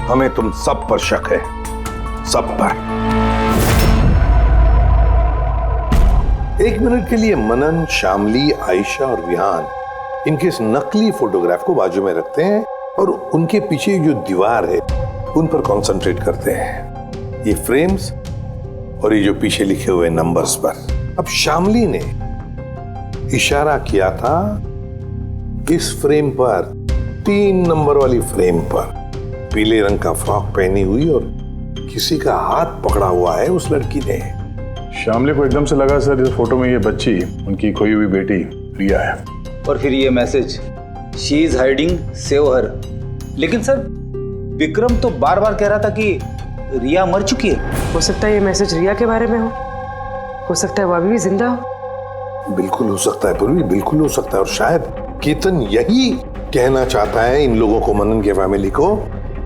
हमें तुम सब पर शक है, सब पर। एक मिनट के लिए मनन, शामली, आयशा और विहान इनके इस नकली फोटोग्राफ को बाजू में रखते हैं और उनके पीछे जो दीवार है उन पर कंसंट्रेट करते हैं, ये फ्रेम्स और ये जो पीछे लिखे हुए नंबर्स पर। अब शामली ने इशारा किया था इस फ्रेम पर, 3 नंबर वाली फ्रेम पर, पीले रंग का फ्रॉक पहनी हुई और किसी का हाथ पकड़ा हुआ है उस लड़की ने। शामली को एकदम से लगा सर इस फोटो में ये बच्ची उनकी खोई हुई बेटी रिया है। और फिर ये message, she is hiding, save her. लेकिन सर विक्रम तो बार बार कह रहा था कि रिया मर चुकी है। हो सकता है ये मैसेज रिया के बारे में हो सकता है वो अभी भी जिंदा हो। बिल्कुल हो सकता है पूर्वी, बिल्कुल हो सकता है। और शायद केतन यही कहना चाहता है इन लोगों को, मनन के फैमिली को,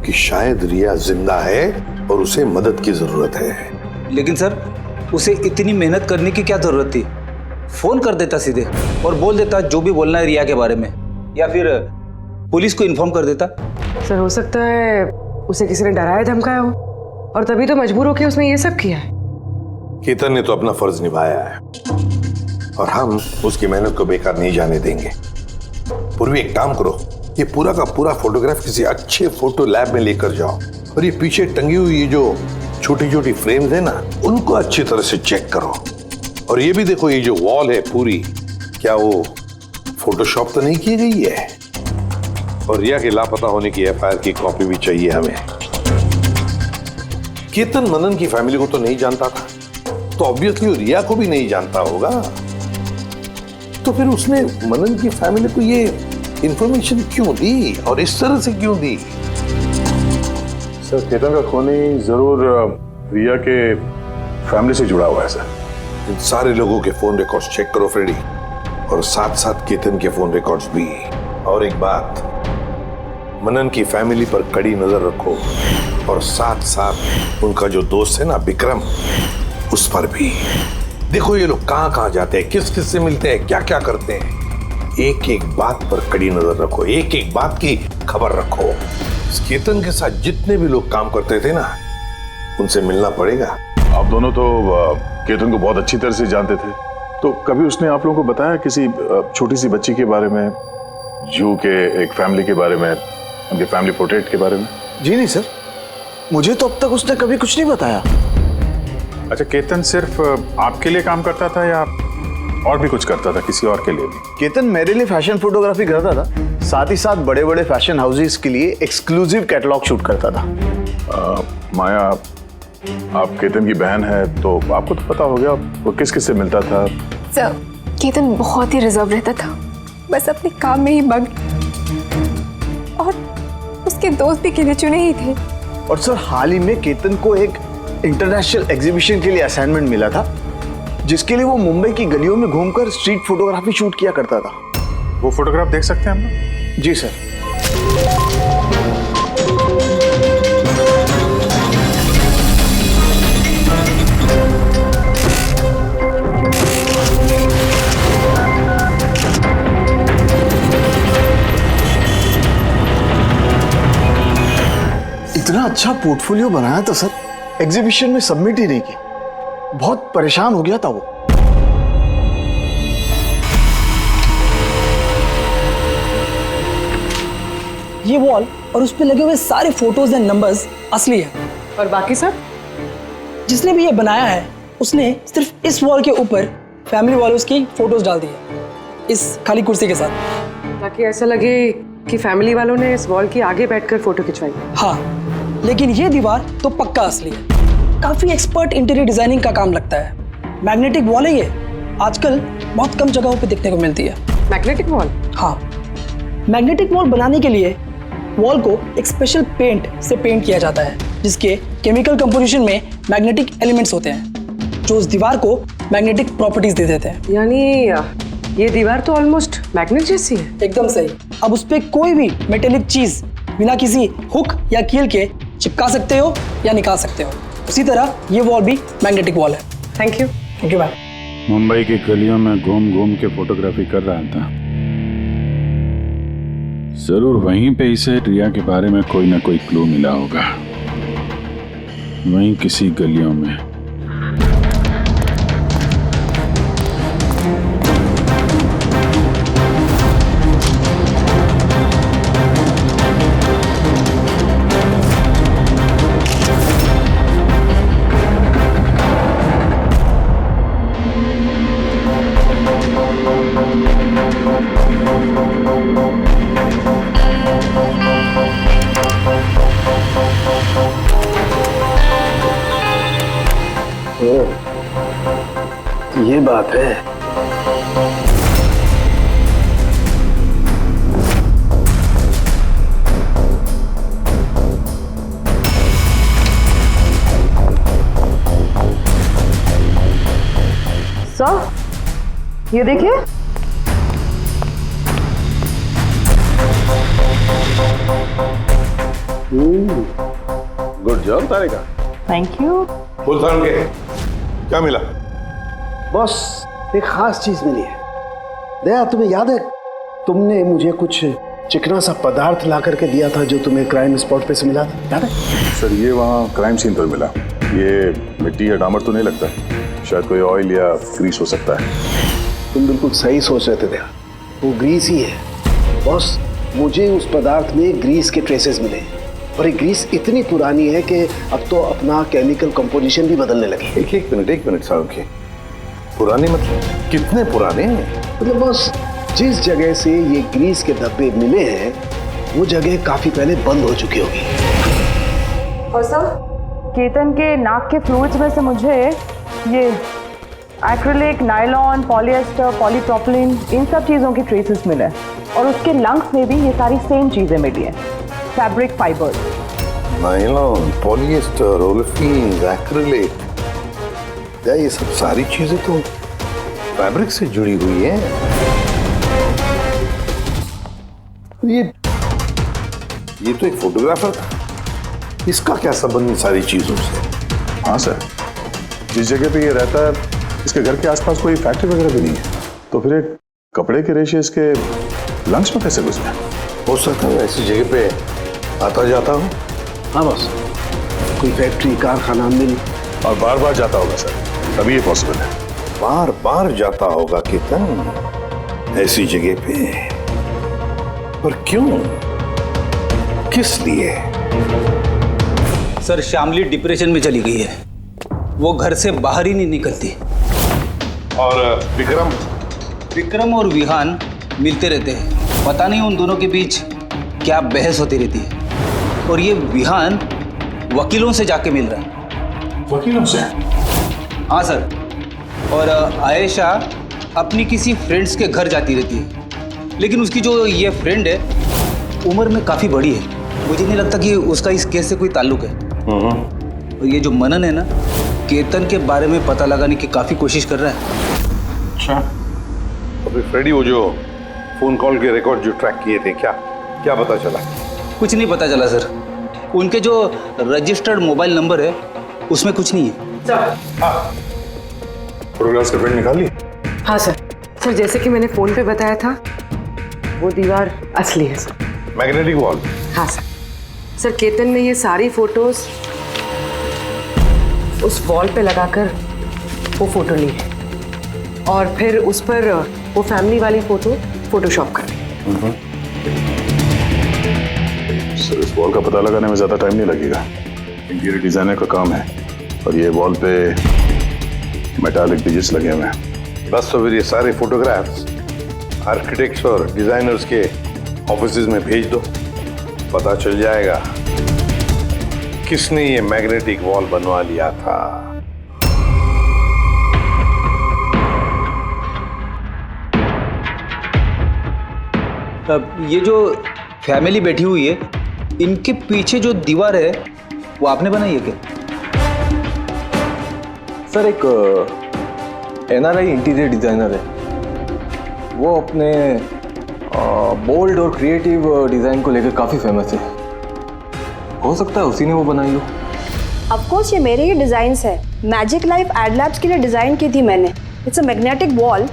कि शायद रिया जिंदा है और उसे मदद की जरूरत है। लेकिन सर, उसे इतनी मेहनत करने की क्या जरूरत थी? फोन कर देता सीधे और बोल देता जो भी बोलना है रिया के बारे में, या फिर पुलिस को इन्फॉर्म कर देता। सर हो सकता है उसे किसी ने डराया धमकाया हो और तभी तो मजबूर होकर उसने ये सब किया है। केतन ने तो अपना फर्ज निभाया है और हम उसकी मेहनत को बेकार नहीं जाने देंगे। पूर्वी एक काम करो, ये पूरा का पूरा फोटोग्राफ किसी अच्छे फोटो लैब में लेकर जाओ और ये पीछे टंगी हुई ये जो छोटी छोटी फ्रेम्स है ना, उनको अच्छी तरह से चेक करो। और ये भी देखो, ये जो वॉल है पूरी, क्या वो फोटोशॉप तो नहीं की गई है? और रिया के लापता होने की एफआईआर की कॉपी भी चाहिए हमें। केतन मनन की फैमिली को तो नहीं जानता था, तो ऑब्वियसली रिया को भी नहीं जानता होगा। तो फिर उसने मनन की फैमिली को ये इंफॉर्मेशन क्यों दी और इस तरह से क्यों दी? सर, केतन का खूनी जरूर रिया के फैमिली से जुड़ा हुआ है सर। इन सारे लोगों के फोन रिकॉर्ड्स चेक करो फ्रेडी, और साथ साथ केतन के फोन रिकॉर्ड्स भी। और एक बात, मनन की फैमिली पर कड़ी नजर रखो और साथ साथ उनका जो दोस्त है ना विक्रम, उस पर भी देखो। ये लोग कहां कहां जाते हैं, किस किस से मिलते हैं, क्या क्या करते हैं। एक एक बात पर कड़ी नजर रखो, एक एक बात की खबर रखो। केतन के साथ जितने भी लोग काम करते थे ना, उनसे मिलना पड़ेगा। आप दोनों तो केतन को बहुत अच्छी तरह से जानते थे, तो कभी उसने आप लोगों को बताया किसी छोटी सी बच्ची के बारे में, जू के एक फैमिली के बारे में, उनके फैमिली पोर्ट्रेट के बारे में? जी नहीं सर, मुझे तो अब तक उसने कभी कुछ नहीं बताया। अच्छा, केतन सिर्फ आपके लिए काम करता था या और भी कुछ करता था किसी और के लिए भी? केतन मेरे लिए फैशन फोटोग्राफी करता था, साथ ही साथ बड़े बड़े फैशन हाउसेस के लिए एक्सक्लूसिव कैटलॉग शूट करता था। माया, आप केतन की बहन है तो आपको तो पता हो गया वो किस किस से मिलता था। सर, केतन बहुत ही रिजर्व रहता था, बस अपने काम में ही मग्न, और उसके दोस्त भी गिने चुने ही थे। और सर, हाल ही में केतन को एक इंटरनेशनल एग्जीबिशन के लिए असाइनमेंट मिला था, जिसके लिए वो मुंबई की गलियों में घूमकर स्ट्रीट फोटोग्राफी शूट किया करता था। वो फोटोग्राफ देख सकते हैं हम लोग? जी सर। इतना अच्छा पोर्टफोलियो बनाया था सर, एग्जीबिशन में सबमिट ही नहीं किया। बहुत परेशान हो गया था वो। ये वॉल और उस पे लगे हुए सारे फोटोज एंड नंबर्स असली है। और बाकी सब? जिसने भी ये बनाया है उसने सिर्फ इस वॉल के ऊपर फैमिली वालों की फोटोज डाल दी है, इस खाली कुर्सी के साथ, ताकि ऐसा लगे कि फैमिली वालों ने इस वॉल के आगे बैठकर फोटो खिंचवाई। हाँ, लेकिन ये दीवार तो पक्का असली है। काफी एक्सपर्ट इंटीरियर डिजाइनिंग का काम लगता है। मैग्नेटिक वॉल है ये, आजकल बहुत कम जगहों पे देखने को मिलती है। Magnetic wall? हाँ, मैग्नेटिक वॉल बनाने के लिए वॉल को एक स्पेशल पेंट से पेंट किया जाता है, जिसके केमिकल कंपोजिशन में मैग्नेटिक एलिमेंट्स होते हैं, जो उस दीवार को मैग्नेटिक प्रॉपर्टीज दे देते हैं। यानी ये दीवार तो ऑलमोस्ट मैग्नेट जैसी है। एकदम सही। अब उस पे कोई भी मेटेलिक चीज बिना किसी हुक या कील के चिपका सकते हो या निकाल सकते हो। उसी तरह ये वॉल भी मैग्नेटिक वॉल है। Thank you. Thank you ma'am. Mumbai की गलियों में घूम घूम के फोटोग्राफी कर रहा था। जरूर वहीं पे इसे रिया के बारे में कोई ना कोई क्लू मिला होगा, वहीं किसी गलियों में। ये बात है। ये देखिए। Good job Tarika. Thank you. Full sound के क्या मिला? बॉस, एक खास चीज मिली है। दया, तुम्हें याद है तुमने मुझे कुछ चिकना सा पदार्थ ला करके दिया था जो तुम्हें क्राइम स्पॉट पे से मिला था, याद है? सर ये वहाँ क्राइम सीन पर मिला। ये मिट्टी या डामर तो नहीं लगता, शायद कोई ऑयल या ग्रीस हो सकता है। तुम बिल्कुल सही सोच रहे थे दया, वो ग्रीस ही है। बॉस, मुझे उस पदार्थ में ग्रीस के ट्रेसेस मिले और ये ग्रीस इतनी पुरानी है कि अब तो अपना केमिकल कंपोजिशन भी बदलने लगे। एक मिनट साहब के पुराने मतलब कितने पुराने? मतलब बॉस, जिस जगह से ये ग्रीस के डब्बे मिले हैं वो जगह काफी पहले बंद हो चुकी होगी। और सर, केतन के नाक के फ्लूइड्स में से मुझे ये एक्रिलिक, नायलॉन, पॉलिएस्टर, पॉलीप्रोपिलीन, इन सब चीज़ों की ट्रेसेस मिले और उसके लंग्स में भी ये सारी सेम चीज़ें मिली हैं, fabric fibres. Nylon, polyester, olefin, acrylic, ये सब सारी चीजें तो फैब्रिक से जुड़ी हुई हैं। ये तो एक फोटोग्राफर था, इसका क्या संबंध इन सारी चीजों से? हाँ सर, जिस जगह पे ये रहता है इसके घर के आसपास कोई फैक्ट्री वगैरह भी नहीं है, तो फिर एक कपड़े के रेशे इसके लंग्स में कैसे घुस गए? हो सकता है ऐसी जगह पे आता जाता हो। हाँ बॉस, कोई फैक्ट्री, कारखाना, मिल, और बार बार जाता होगा सर, तभी ये पॉसिबल है। बार बार जाता होगा केतन ऐसी जगह पे, पर क्यों, किस लिए? सर, श्यामली डिप्रेशन में चली गई है, वो घर से बाहर ही नहीं निकलती। और विक्रम और विहान मिलते रहते हैं, पता नहीं उन दोनों के बीच क्या बहस होती रहती है। और ये विहान वकीलों से जाके मिल रहा है। वकीलों से? हाँ सर, और आयशा अपनी किसी फ्रेंड्स के घर जाती रहती है, लेकिन उसकी जो ये फ्रेंड है उम्र में काफ़ी बड़ी है, मुझे नहीं लगता कि उसका इस केस से कोई ताल्लुक है। और ये जो मनन है ना, केतन के बारे में पता लगाने की काफ़ी कोशिश कर रहा है। अच्छा, अभी फ्रेडी वो जो फोन कॉल के रिकॉर्ड जो ट्रैक किए थे, क्या पता चला? कुछ नहीं पता चला सर, उनके जो रजिस्टर्ड मोबाइल नंबर है उसमें कुछ नहीं है। फोटोग्राफ्स का प्रिंट निकाल ली? हाँ सर, जैसे कि मैंने फोन पे बताया था, वो दीवार असली है सर। Magnetic wall? हाँ सर, केतन ने ये सारी फोटोज उस वॉल पे लगाकर वो फोटो ली है और फिर उस पर वो फैमिली वाली फोटो फोटोशॉप कर दी। सर, इस वॉल का पता लगाने में ज्यादा टाइम नहीं लगेगा, इंटीरियर डिजाइनर का काम है, और ये वॉल पे मेटालिक डिजिट्स लगे हुए हैं। बस तो फिर ये सारे फोटोग्राफ्स आर्किटेक्ट्स और डिजाइनर्स के ऑफिसेज में भेज दो, पता चल जाएगा किसने ये मैग्नेटिक वॉल बनवा लिया था। अब ये जो फैमिली बैठी हुई है, इनके पीछे जो दीवार है वो आपने बनाई है क्या? सर, एक NRI इंटीरियर डिजाइनर है, वो अपने बोल्ड और क्रिएटिव डिजाइन को लेकर काफी फेमस है, हो सकता है उसी ने वो बनाई हो। ऑफ कोर्स ये मेरे ही डिजाइन्स है, मैजिक लाइफ एड लैब्स के लिए डिजाइन की थी मैंने। इट्स अ मैग्नेटिक वॉल,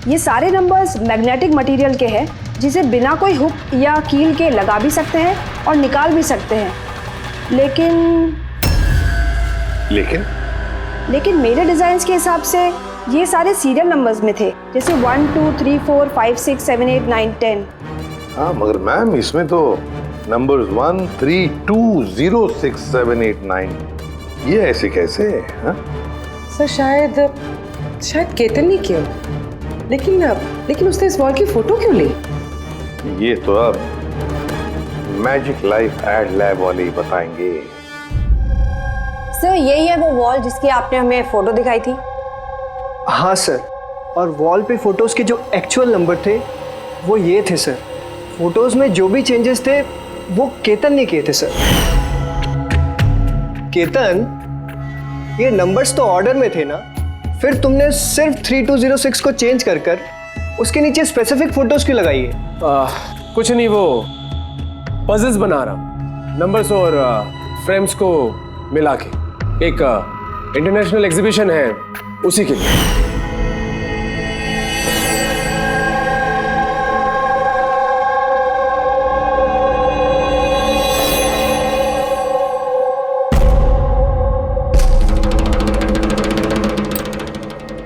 ये सारे नंबर्स मैग्नेटिक मटेरियल के हैं जिसे बिना कोई हुक या कील के लगा भी सकते हैं और निकाल भी सकते हैं। लेकिन मेरे डिजाइन्स के हिसाब से ये सारे सीरियल नंबर्स में थे, जैसे 1 2 3 4 5 6 7 8 9 10। हाँ, मगर मैम इसमें तो नंबर्स 1 3 2 0 6 7 8 9, ये ऐसे कैसे? हाँ सर, शायद केतन नहीं किया, लेकिन उसने इस वॉल की फोटो क्यों ली? ये तो अब मैजिक लाइफ एड लैब वाले ही बताएंगे। सर, यही है वो वॉल जिसकी आपने हमें फोटो दिखाई थी? हाँ सर, और वॉल पे फोटोज़ के जो एक्चुअल नंबर थे वो ये थे सर। फोटोज़ में जो भी चेंजेस थे वो केतन ने किए थे सर। केतन, ये नंबर्स तो ऑर्डर में थे ना, फिर तुमने सिर्फ 3206 को चेंज कर उसके नीचे स्पेसिफिक फोटोज क्यों लगाई है? कुछ नहीं, वो पजल्स बना रहा, नंबर्स और फ्रेम्स को मिला के एक इंटरनेशनल एग्जीबिशन है उसी के लिए।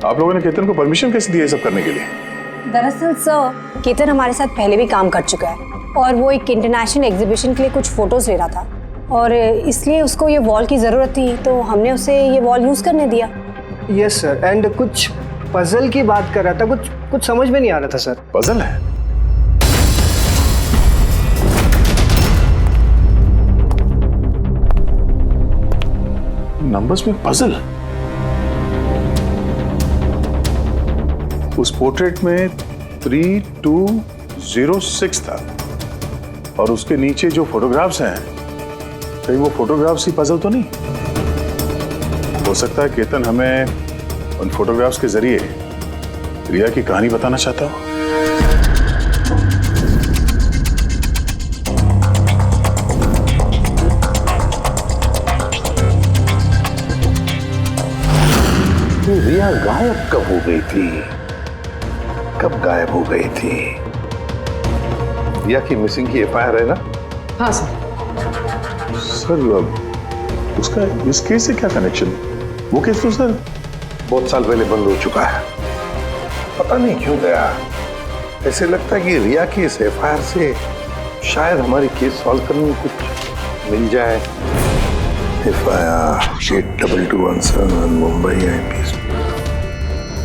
आप लोगों ने केतन को परमिशन कैसे दी है सब करने के लिए? दरअसल सर, केतन हमारे साथ पहले भी काम कर चुका है और वो एक इंटरनेशनल एग्जीबिशन के लिए कुछ फोटोज ले रहा था और इसलिए उसको ये वॉल की ज़रूरत थी, तो हमने उसे ये वॉल यूज़ करने दिया। यस सर, एंड कुछ पजल की बात कर रहा था, कुछ समझ में नहीं आ रहा था सर। पजल है? नंबर्स में पजल? उस पोर्ट्रेट में 3206 था और उसके नीचे जो फोटोग्राफ्स हैं, कहीं वो फोटोग्राफ्स ही पजल तो नहीं? हो सकता है केतन हमें उन फोटोग्राफ्स के जरिए रिया की कहानी बताना चाहता हो। रिया गायब कब हो गई थी? कब गायब हो गई थी? रिया की मिसिंग की एफआईआर है ना? हाँ सर। सर उसका इस केस से क्या कनेक्शन? वो केस तो सर बहुत साल पहले बंद हो चुका है, पता नहीं क्यों गया। ऐसे लगता है कि रिया की इस एफआईआर से शायद हमारी केस सॉल्व करने में कुछ मिल जाए। FIR 8221 Mumbai IPS.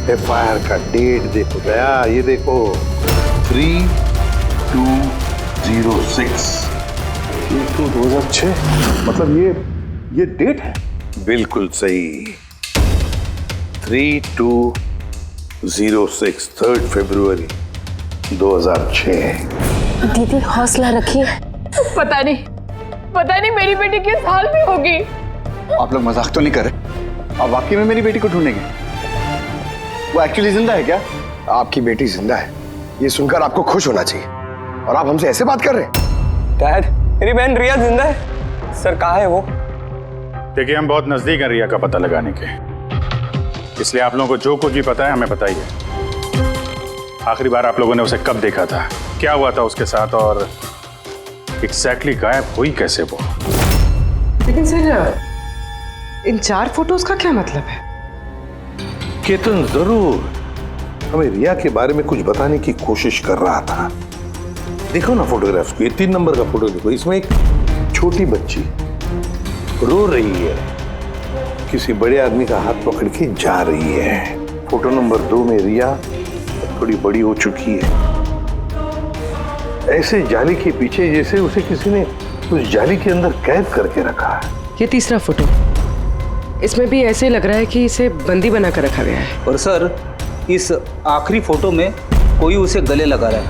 एफआईआर का डेट देखो दया, ये देखो 3206। 2006, मतलब ये डेट है? बिल्कुल सही, 3206, 3 फरवरी 2006। दीदी हौसला रखिए। पता नहीं मेरी बेटी किस हाल में होगी। आप लोग मजाक तो नहीं कर रहे? आप वाकई में मेरी बेटी को ढूंढेंगे? वो एक्चुअली जिंदा है क्या? आपकी बेटी जिंदा है, ये सुनकर आपको खुश होना चाहिए, और आप हमसे ऐसे बात कर रहे हैं? डैड, मेरी बहन रिया जिंदा है। सर कहाँ है वो? देखिए, हम बहुत नजदीक हैं रिया का पता लगाने के, इसलिए आप लोगों को जो कुछ भी पता है हमें बताइए। आखिरी बार आप लोगों ने उसे कब देखा था, क्या हुआ था उसके साथ, और एग्जैक्टली गायब हुई कैसे वो? लेकिन सर, इन 4 फोटोज का क्या मतलब है? केतन जरूर हमें रिया के बारे में कुछ बताने की कोशिश कर रहा था। देखो ना फोटोग्राफ्स को, ये 3 नंबर का फोटो देखो, इसमें एक छोटी बच्ची रो रही है, किसी बड़े आदमी का हाथ पकड़ के जा रही है। फोटो नंबर 2 में रिया थोड़ी बड़ी हो चुकी है, ऐसे जाली के पीछे जैसे उसे किसी ने उस जाली के अंदर कैद करके रखा है। ये तीसरा फोटो, इसमें भी ऐसे लग रहा है कि इसे बंदी बनाकर रखा गया है। और सर, इस आखिरी फोटो में कोई उसे गले लगा रहा है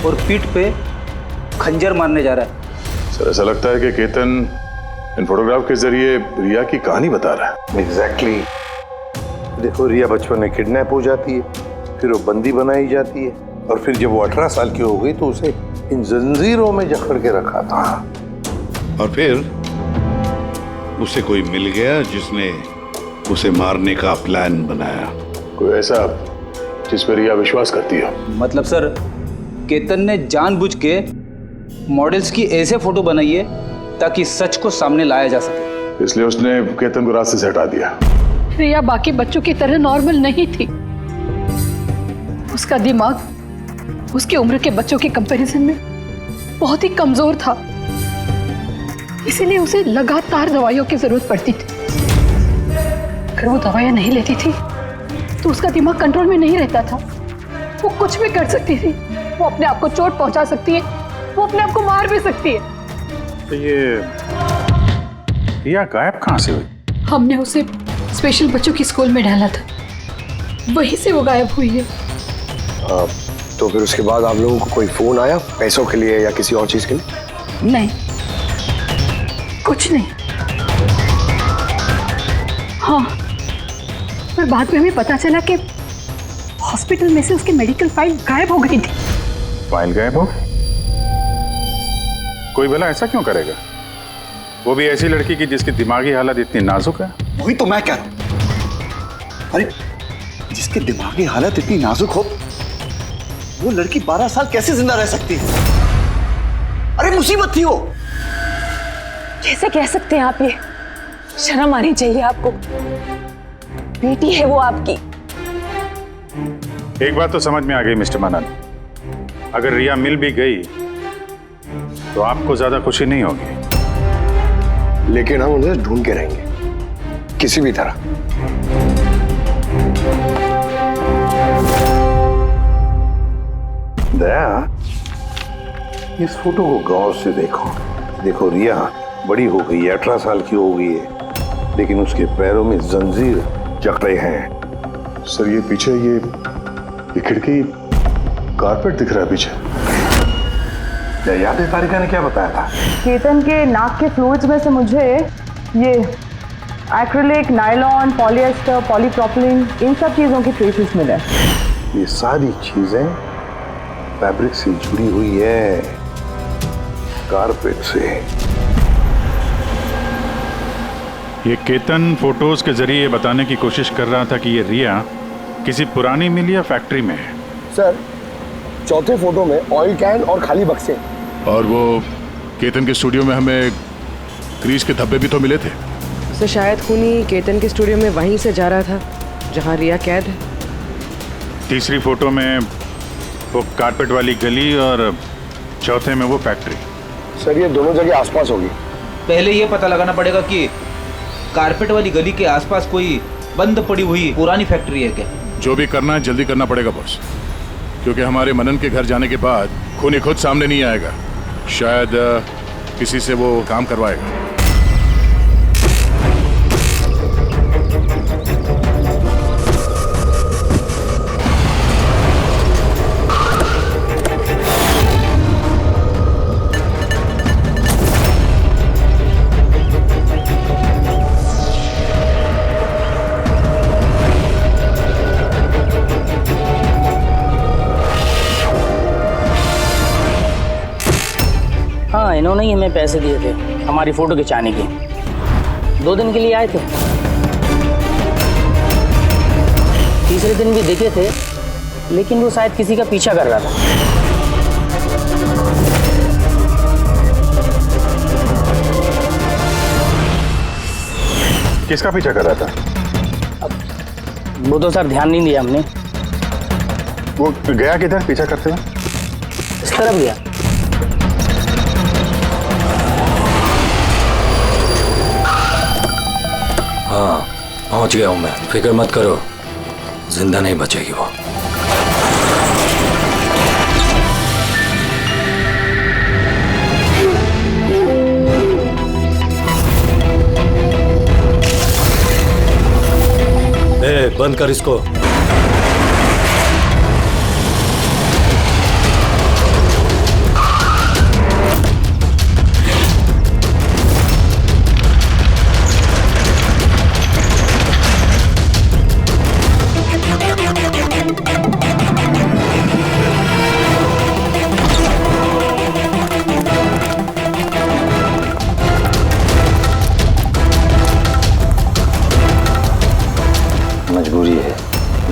और पीठ पे खंजर मारने जा रहा है। सर, ऐसा लगता है कि केतन इन फोटोग्राफ के जरिए रिया की कहानी बता रहा है। एग्जैक्टली। देखो, रिया बचपन में किडनैप हो जाती है, फिर वो बंदी बनाई जाती है, और फिर जब वो 18 साल की हो गई तो उसे इन जंजीरों में जकड़ के रखा था। और फिर उसे कोई मिल गया जिसने उसे मारने का प्लान बनाया। कोई ऐसा जिस पर रिया विश्वास करती है? मतलब सर, केतन ने जानबूझ के मॉडल्स की ऐसे फोटो बनाई है ताकि सच को सामने लाया जा सके, इसलिए उसने केतन को रास्ते से हटा दिया। रिया बाकी बच्चों की तरह नॉर्मल नहीं थी। उसका दिमाग उसकी उम्र के बच्चों के कंपैरिजन में बहुत ही कमजोर था, इसीलिए उसे लगातार दवाइयों की जरूरत पड़ती थी। अगर वो दवाइयां नहीं लेती थी तो उसका दिमाग कंट्रोल में नहीं रहता था। वो कुछ भी कर सकती थी, वो अपने आप को चोट पहुंचा सकती है, वो अपने आप को मार भी सकती है। तो ये रिया गायब कहाँ से हुई? हमने उसे स्पेशल बच्चों की स्कूल में डाला था, वहीं से वो गायब हुई है। तो फिर उसके बाद आप लोगों को कोई फोन आया पैसों के लिए या किसी और चीज के लिए? नहीं, कुछ नहीं। हाँ, और बाद में हमें पता चला कि हॉस्पिटल में से उसकी मेडिकल फाइल गायब हो गई थी। फाइल गायब हो गई? कोई भला ऐसा क्यों करेगा? वो भी ऐसी लड़की की जिसकी दिमागी हालत इतनी नाजुक है। वही तो मैं कह रहा हूं। अरे जिसकी दिमागी हालत इतनी नाजुक हो, वो लड़की 12 साल कैसे जिंदा रह सकती है? अरे मुसीबत थी वो। कैसे कह सकते हैं आप ये? शर्म आनी चाहिए आपको। बेटी है वो आपकी। एक बात तो समझ में आ गई मिस्टर मनन, अगर रिया मिल भी गई तो आपको ज्यादा खुशी नहीं होगी। लेकिन हम उन्हें ढूंढ के रहेंगे किसी भी तरह। दया, इस फोटो को गौर से देखो। देखो रिया बड़ी हो गई है, 18 साल की हो गई है, लेकिन उसके पैरों में जंजीर जकड़े हैं। सर ये पीछे ये खिड़की कारपेट दिख रहा है पीछे। क्या याद है तारिका ने क्या बताया था? केतन के नाक के फ्लूइड्स में से मुझे ये एक्रिलिक, नायलॉन, पॉलिएस्टर, पॉलीप्रोपिलीन, इन सब चीजों की ट्रेसेस मिले। ये सारी चीजें फैब्रिक से जुड़ी हुई है, कारपेट से। ये केतन फोटोज के जरिए बताने की कोशिश कर रहा था कि ये रिया किसी पुरानी मिल या फैक्ट्री में है। सर चौथे फोटो में ऑयल कैन और खाली बक्से। और वो केतन के स्टूडियो में हमें ग्रीस के धब्बे भी तो मिले थे। तो शायद खूनी केतन के स्टूडियो में वहीं से जा रहा था जहां रिया कैद है। तीसरी फोटो में वो कारपेट वाली गली और चौथे में वो फैक्ट्री। सर ये दोनों जगह आसपास होगी। पहले ये पता लगाना पड़ेगा कि कारपेट वाली गली के आसपास कोई बंद पड़ी हुई पुरानी फैक्ट्री है क्या? जो भी करना है जल्दी करना पड़ेगा बॉस, क्योंकि हमारे मनन के घर जाने के बाद खूनी खुद सामने नहीं आएगा। शायद किसी से वो काम करवाएगा। हाँ, इन्होंने ही हमें पैसे दिए थे हमारी फोटो खिंचाने के। 2 दिन के लिए आए थे, तीसरे दिन भी दिखे थे, लेकिन वो शायद किसी का पीछा कर रहा था। किसका पीछा कर रहा था? वो तो सर ध्यान नहीं दिया हमने। वो गया किधर पीछा करते हुए? इस तरफ गया। हाँ पहुंच गया हूं मैं, फिक्र मत करो, जिंदा नहीं बचेगी वो। बंद कर इसको। मजबूरी है,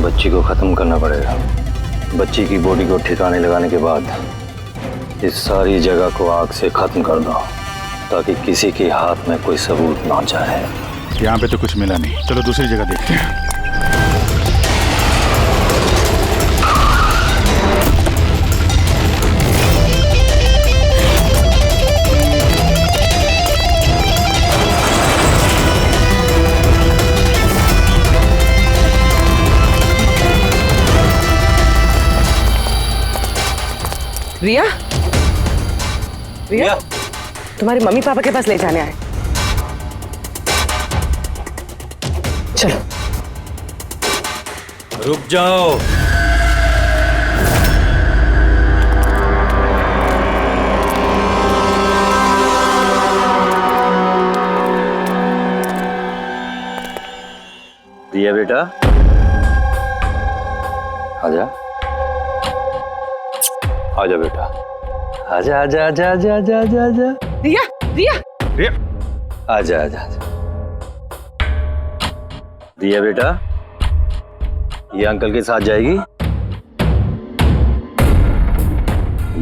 बच्ची को खत्म करना पड़ेगा। बच्ची की बॉडी को ठिकाने लगाने के बाद इस सारी जगह को आग से खत्म कर दो, ताकि किसी के हाथ में कोई सबूत ना जाए। यहाँ पे तो कुछ मिला नहीं, चलो दूसरी जगह देखते हैं। रिया? रिया? तुम्हारे मम्मी पापा के पास ले जाने आए। चलो। रुक जाओ। रिया बेटा, आजा आजा बेटा, आजा आजा आजा आजा आजा आजा आजा। रिया रिया रिया आजा आजा आजा। रिया बेटा, ये अंकल के साथ जाएगी।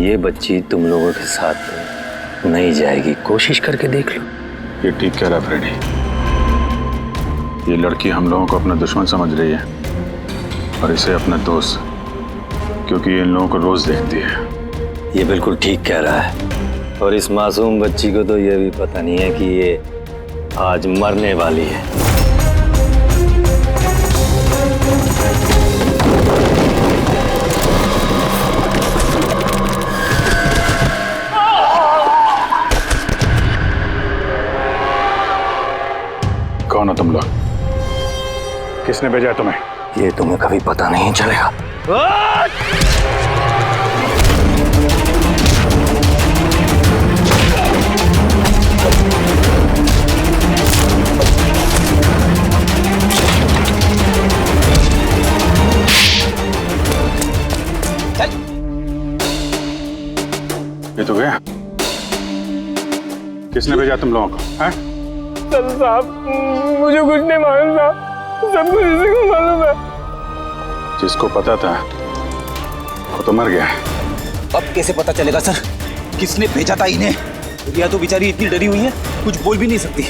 ये बच्ची तुम लोगों के साथ नहीं जाएगी, कोशिश करके देख लो। ये ठीक कह रहा फ्रेडी। ये लड़की हम लोगों को अपना दुश्मन समझ रही है और इसे अपना दोस्त, क्योंकि ये इन लोगों को रोज देखती है। ये बिल्कुल ठीक कह रहा है। और इस मासूम बच्ची को तो ये भी पता नहीं है कि ये आज मरने वाली है। कौन हो तुम लोग? किसने भेजा तुम्हें? ये तुम्हें कभी पता नहीं चलेगा। ये तो गया। किसने भेजा तुम लोगों को? हैं? साहब मुझे कुछ नहीं मालूम साहब, सब कुछ इसी को मालूम है। जिसको पता था वो तो मर गया। अब कैसे पता चलेगा सर किसने भेजा था इन्हें? रिया तो बेचारी इतनी डरी हुई है, कुछ बोल भी नहीं सकती।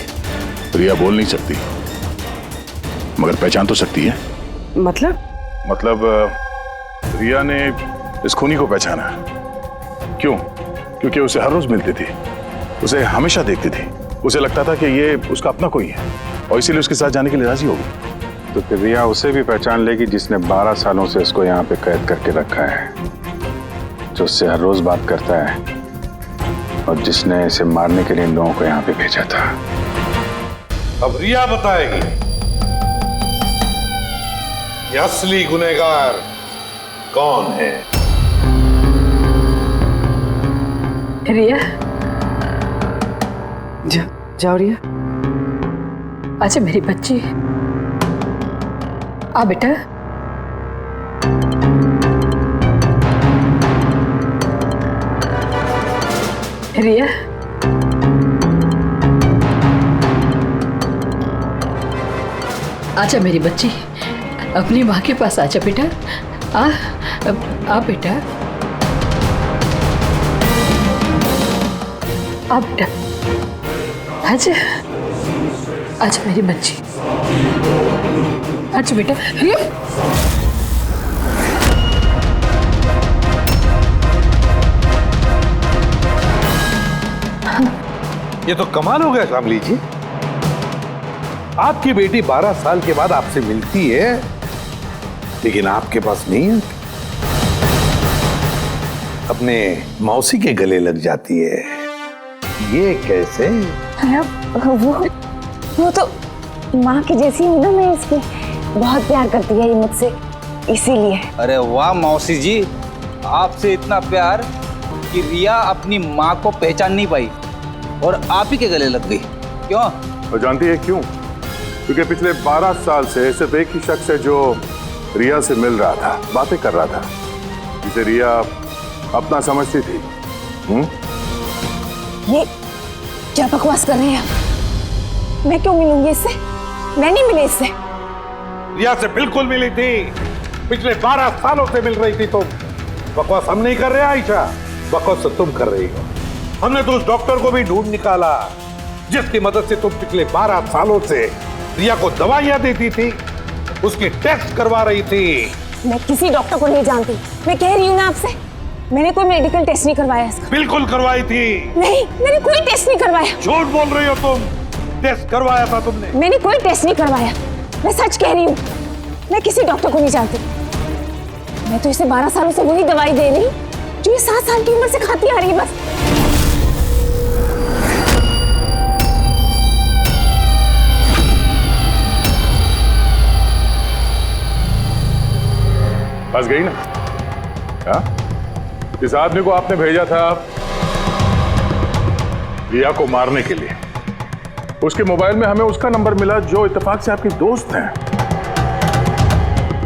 रिया बोल नहीं सकती, मगर पहचान तो सकती है। मतलब रिया ने इस खूनी को पहचाना। क्यों? क्योंकि उसे हर रोज मिलती थी, उसे हमेशा देखती थी, उसे लगता था कि ये उसका अपना कोई है और इसीलिए उसके साथ जाने के लिए राजी होगी। तो फिर रिया उसे भी पहचान लेगी जिसने 12 सालों से इसको यहाँ पे कैद करके रखा है, जो उससे हर रोज बात करता है और जिसने इसे मारने के लिए इन लोगों को यहाँ पे भेजा था। अब रिया बताएगी ये असली गुनहगार कौन है। रिया, जाओ रिया। अच्छा मेरी बच्ची, आ बेटा। रिया, आजा मेरी बच्ची, अपनी माँ के पास आजा बेटा। आ बेटा, आ बेटा, आजा आजा मेरी बच्ची, आजा बेटा। रिया, ये तो कमाल हो गया कामली जी। आपकी बेटी 12 साल के बाद आपसे मिलती है, लेकिन आपके पास नहीं है, अपने मौसी के गले लग जाती है। ये कैसे? वो तो माँ की जैसी हूँ ना मैं इसकी, बहुत प्यार करती है ये मुझसे, इसीलिए। अरे वाह मौसी जी, आपसे इतना प्यार कि रिया अपनी माँ को पहचान नहीं पाई और आप ही के गले लग गई। क्यों? और जानती है क्यों? क्योंकि पिछले 12 साल से सिर्फ एक ही शख्स है जो रिया से मिल रहा था, बातें कर रहा था, जिसे रिया अपना समझती थी। ये क्या बकवास कर रहे हैं? मैं क्यों मिलूंगी इससे? मैं नहीं मिली इससे। रिया से बिल्कुल मिली थी, पिछले 12 सालों से मिल रही थी तुम। बकवास हम नहीं कर रहे आयशा, बकवास तो तुम कर रही हो। हमने तो उस डॉक्टर को भी ढूंढ निकाला जिसकी मदद से तुम पिछले 12 सालों से रिया को दवाइयां देती थी, उसकी टेस्ट करवा रही थी। मैं किसी डॉक्टर को नहीं जानती, मैं कह रही हूँ ना आपसे, मैंने कोई मेडिकल टेस्ट नहीं करवाया इसका। बिल्कुल करवाई थी। नहीं, मैंने कोई टेस्ट नहीं करवाया। झूठ बोल रही हो तुम, टेस्ट करवाया था तुमने। मैंने कोई टेस्ट नहीं करवाया, मैं सच कह रही हूँ। मैं किसी डॉक्टर को नहीं जानती, मैं तो इसे 12 सालों से वही दवाई दे रही हूँ जो ये 7 साल की उम्र से खाती आ रही है बस। फंस गई ना? क्या? इस आदमी को आपने भेजा था रिया को मारने के लिए। उसके मोबाइल में हमें उसका नंबर मिला जो इत्तेफाक से आपकी दोस्त है,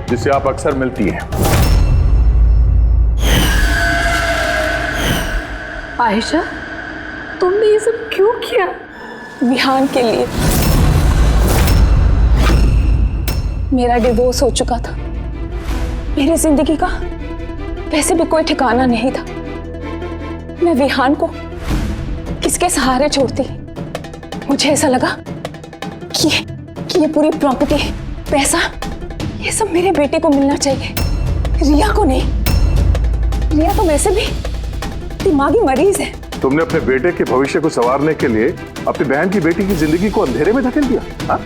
जिससे आप अक्सर मिलती हैं। आयशा, तुमने ये सब क्यों किया? विहान के लिए। मेरा डिवोर्स हो चुका था, मेरी जिंदगी का वैसे भी कोई ठिकाना नहीं था। मैं विहान को किसके सहारे छोड़ती? मुझे ऐसा लगा कि ये पूरी प्रॉपर्टी, पैसा, ये सब मेरे बेटे को मिलना चाहिए, रिया को नहीं। रिया तो वैसे भी दिमागी मरीज है। तुमने अपने बेटे के भविष्य को संवारने के लिए अपनी बहन की बेटी की जिंदगी को अंधेरे में धकेल दिया। हाँ?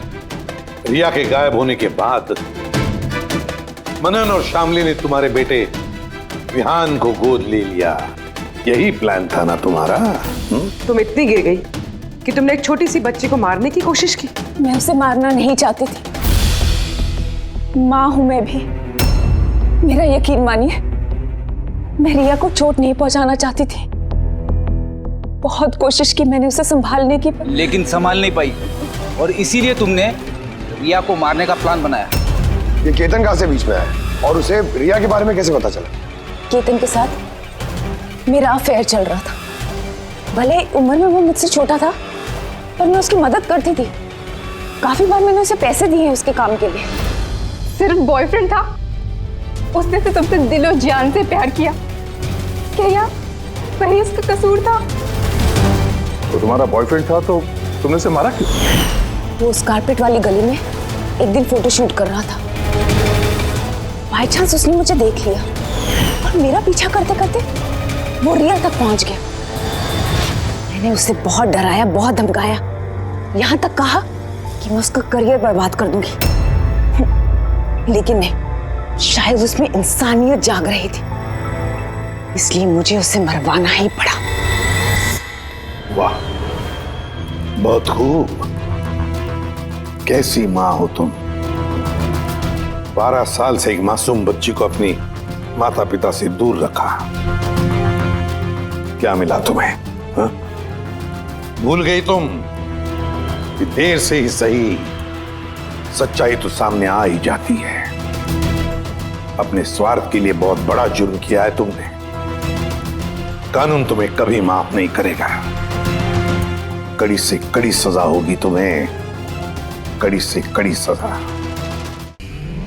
रिया के गायब होने के बाद मनन और शामली ने तुम्हारे बेटे विहान को गोद ले लिया। यही प्लान था ना तुम्हारा? तुम इतनी गिर गई कि तुमने एक छोटी सी बच्ची को मारने की कोशिश की। मैं उसे मारना नहीं चाहती थी, माँ हूं मैं भी। मेरा यकीन मानिए, मैं रिया को चोट नहीं पहुंचाना चाहती थी। बहुत कोशिश की मैंने उसे संभालने की, लेकिन संभाल नहीं पाई और इसीलिए तुमने रिया को मारने का प्लान बनाया। ये केतन कहाँ से बीच में आया और उसे रिया के बारे में कैसे पता चला? केतन के साथ मेरा अफेयर चल रहा था। भले उम्र में वो मुझसे छोटा था, पर मैं उसकी मदद करती थी। काफी बार मैंने उसे पैसे दिए उसके काम के लिए। सिर्फ बॉयफ्रेंड था? उसने तो तुमसे दिलो जान से प्यार किया। क्या वही उसका कसूर था? तो तुम्हारा बॉयफ्रेंड था तो तुमने उसे मारा क्यों? वो उस कारपेट वाली गली में एक दिन फोटोशूट कर रहा था। बाई चांस उसने मुझे देख लिया और मेरा पीछा करते करते वो रिया तक पहुंच गया। मैंने उसे बहुत डराया, बहुत धमकाया, यहां तक कहा कि मैं उसका करियर बर्बाद कर दूंगी। लेकिन नहीं, शायद उसमें इंसानियत जाग रही थी, इसलिए मुझे उसे मरवाना ही पड़ा। वाह, बहुत खूब। कैसी माँ हो तुम। 12 साल से एक मासूम बच्ची को अपनी माता पिता से दूर रखा। क्या मिला तुम्हें? हा? भूल गई तुम कि देर से ही सही सच्चाई तो सामने आ ही जाती है। अपने स्वार्थ के लिए बहुत बड़ा जुर्म किया है तुमने। कानून तुम्हें कभी माफ नहीं करेगा। कड़ी से कड़ी सजा होगी तुम्हें, कड़ी से कड़ी सजा।